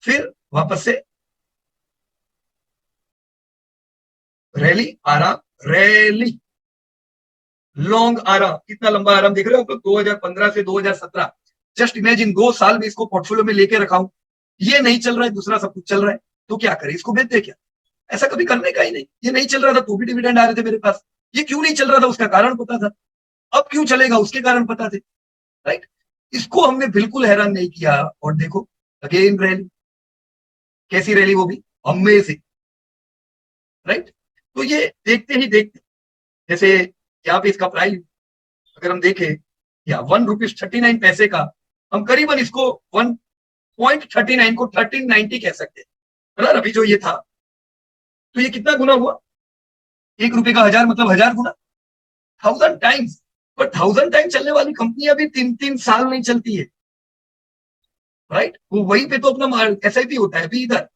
फिर वापस से रैली, आराम, रैली, लॉन्ग आराम। कितना लंबा आराम देख रहे हो आप लोग? 2015 से 2017, जस्ट इमेजिन 2 साल में इसको पोर्टफोलियो में लेके रखा हूं, ये नहीं चल रहा है, दूसरा सब कुछ चल रहा है, तो क्या करें? इसको बेच दे क्या? ऐसा कभी करने का ही नहीं। ये नहीं चल रहा था तो भी डिविडेंड आ रहे थे मेरे पास, ये क्यों नहीं चल रहा था उसका कारण पता था, अब क्यों चलेगा उसके कारण पता थे, राइट। इसको हमने बिल्कुल हैरान नहीं किया, और देखो अगेन रैली, कैसी रैली, वो भी अमेजिंग, राइट। तो ये देखते ही देखते, जैसे यहाँ पे इसका प्राइस अगर हम देखें, या 1 रुपीज 39 पैसे का, हम करीबन इसको 1.39 को 1390 कह सकते हैं, बराबर। अभी जो ये था, तो ये कितना गुना हुआ? 1 रुपए का 1000 मतलब 1000 गुना, 1000 टाइम्स। पर 1000 टाइम चलने वाली कंपनी अभी 3-3 साल नहीं चलती है, राइट। वो वहीं पे तो अपना एसआईपी होता है। अभी इधर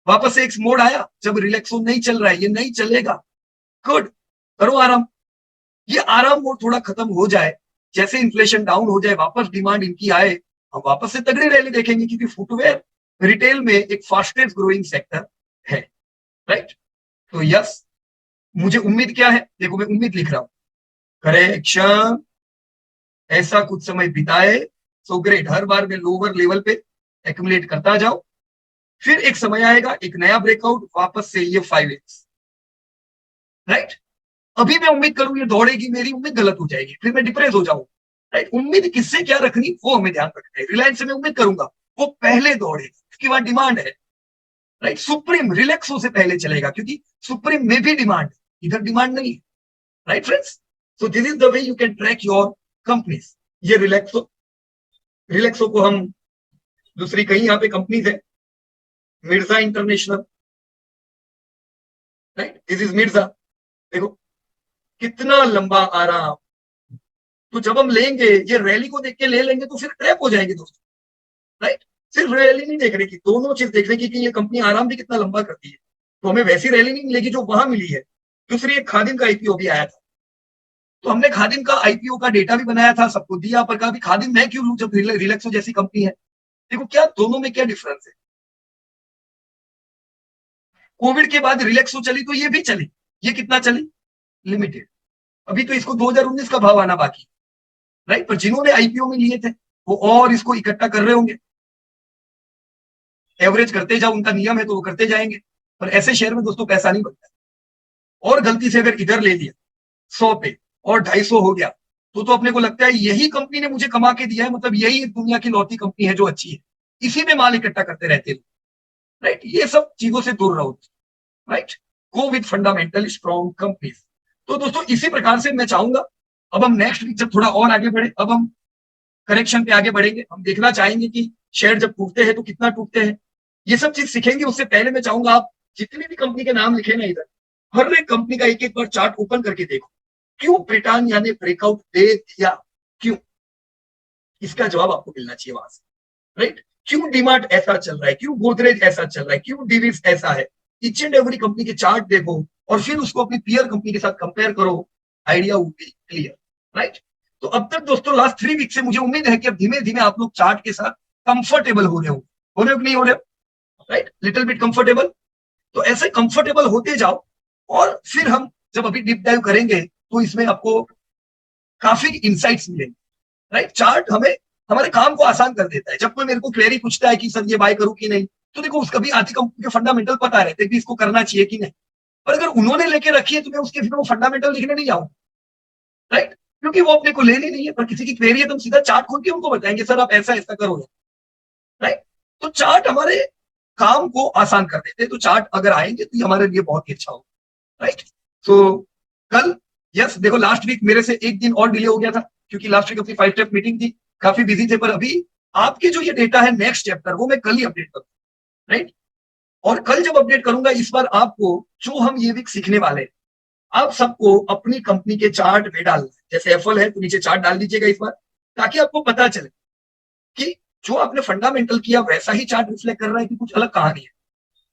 वापस से एक मोड आया जब रिलैक्सो नहीं चल रहा है, ये नहीं चलेगा, गुड, करो आराम। ये आराम मोड थोड़ा खत्म हो जाए, जैसे इन्फ्लेशन डाउन हो जाए, वापस डिमांड इनकी आए, हम वापस से तगड़ी रैली देखेंगे, क्योंकि फुटवेयर रिटेल में एक फास्टेस्ट ग्रोइंग सेक्टर है, राइट। तो यस, मुझे उम्मीद क्या है, देखो मैं उम्मीद लिख रहा हूं, करेक्शन ऐसा कुछ समय बिताए, सो ग्रेट, हर बार मैं लोअर लेवल पे एक्यूमुलेट करता जाऊं, फिर एक समय आएगा, एक नया ब्रेकआउट, वापस से ये 5x, राइट। अभी मैं उम्मीद करूं ये दौड़ेगी, मेरी उम्मीद गलत हो जाएगी, फिर मैं डिप्रेस हो जाऊं, राइट। उम्मीद किससे क्या रखनी वो हमें ध्यान रखना है। रिलायंस से मैं उम्मीद करूंगा वो पहले दौड़ेगा, उसके बाद डिमांड है, राइट। सुप्रीम रिलैक्सो से पहले चलेगा, क्योंकि सुप्रीम में भी डिमांड, इधर डिमांड नहीं है, right friends. So this is the way you can track your companies. ये रिलैक्सो, रिलैक्सो को हम दूसरी कहीं यहाँ पे कंपनीज है, Mirza international, right, this is Mirza, देखो कितना लंबा आराम। तो जब हम लेंगे, ये रैली को देख के ले लेंगे तो फिर ट्रैप हो जाएंगे दोस्तों, राइट। सिर्फ रैली नहीं देखने की, दोनों चीज देखने की कि ये कंपनी आराम भी कितना लंबा करती है, तो हमें वैसी रैली नहीं मिलेगी जो वहां मिली है। दूसरी, एक खादिम का आईपीओ भी आया था, तो हमने खादिम का आईपीओ का डेटा भी बनाया था, सबको दिया, पर कहा भी खादिम मैं क्यों लूं जब रिलैक्सो जैसी कंपनी है। देखो क्या दोनों में क्या डिफरेंस है। कोविड के बाद रिलैक्सो चली तो ये भी चली, ये कितना चली? लिमिटेड। अभी तो इसको 2019 का भाव आना बाकी, राइट। पर जिन्होंने आईपीओ में लिए थे वो और इसको इकट्ठा कर रहे होंगे, एवरेज करते जाओ, उनका नियम है तो वो करते जाएंगे। पर ऐसे शेयर में दोस्तों पैसा नहीं बनता, और गलती से अगर इधर ले लिया 100 पे और 250 हो गया, तो अपने को लगता है यही कंपनी ने मुझे कमा के दिया है, मतलब यही दुनिया की लौती कंपनी है जो अच्छी है, इसी में माल इकट्ठा करते रहते हैं, राइट। ये सब चीजों से दूर रहो, right. Go with fundamental strong companies. तो दोस्तों इसी प्रकार से मैं चाहूंगा, अब हम नेक्स्ट वीक जब थोड़ा और आगे बढ़े, अब हम करेक्शन पे आगे बढ़ेंगे, हम देखना चाहेंगे कि शेयर जब टूटते हैं तो कितना टूटते हैं, ये सब चीज सीखेंगे। उससे पहले मैं चाहूंगा आप जितनी भी कंपनी के नाम लिखे ना इधर, हर एक कंपनी का एक एक बार चार्ट ओपन करके देखो, क्यों ब्रिटानिया ने ब्रेकआउट दे दिया, क्यों? इसका जवाब आपको मिलना चाहिए वहां से, राइट। क्यों डीमार्ट ऐसा चल रहा है, क्यों गोदरेज ऐसा चल रहा है, क्यों डिविस ऐसा है, ईच एंड एवरी कंपनी के चार्ट देखो, और फिर उसको अपनी पीयर कंपनी के साथ कंपेयर करो, idea will be clear, right. तो अब तक दोस्तों लास्ट 3 वीक से मुझे उम्मीद है कि अब धीमे धीमे आप लोग चार्ट के साथ कंफर्टेबल हो रहे हो कि नहीं हो रहे हो, राइट, लिटिल बिट कंफर्टेबल। तो ऐसे कंफर्टेबल होते जाओ, और फिर हम जब अभी डीप डाइव करेंगे तो इसमें आपको काफी इंसाइट्स मिलेंगे, राइट। चार्ट हमें हमारे काम को आसान कर देता है। जब कोई मेरे को क्वेरी पूछता है कि सर ये बाय करूं कि नहीं, तो देखो उसका भी आधी कंपनी के फंडामेंटल पता रहते कि इसको करना चाहिए कि नहीं, पर अगर उन्होंने लेके रखी है तो मैं उसके फिर वो फंडामेंटल लिखने नहीं जाऊंगा, राइट, क्योंकि वो अपने को लेनी नहीं है। पर किसी की क्वेरी है तो हम सीधा चार्ट खोल के उनको बताएंगे सर आप ऐसा ऐसा करो, राइट। तो चार्ट हमारे काम को आसान कर देते हैं, तो चार्ट अगर आएंगे तो ये हमारे लिए बहुत ही अच्छा होगा, राइट। तो कल यस देखो लास्ट वीक मेरे से एक दिन और डिले हो गया था क्योंकि लास्ट वीक अपनी 5 स्टेप मीटिंग थी, काफी बिजी थे, पर अभी आपके जो ये डेटा है नेक्स्ट चैप्टर वो मैं कल ही अपडेट करूंगा, राइट। और कल जब अपडेट करूंगा इस बार आपको जो हम ये वीक सीखने वाले हैं, आप सबको अपनी कंपनी के चार्ट में डालना है। जैसे एफएल है तो नीचे चार्ट डाल दीजिएगा इस बार, ताकि आपको पता चले कि जो आपने फंडामेंटल किया वैसा ही चार्ट रिफ्लेक्ट कर रहा है कि कुछ अलग कहानी है,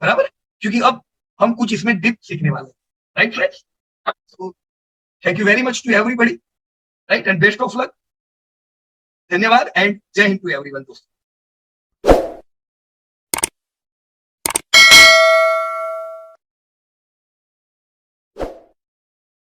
बराबर, क्योंकि अब हम कुछ इसमें डिप सीखने वाले हैं, right friends. So, thank you very much to everybody, right, and best of luck. धन्यवाद एंड जय हिंद टू एवरीवन दोस्तों।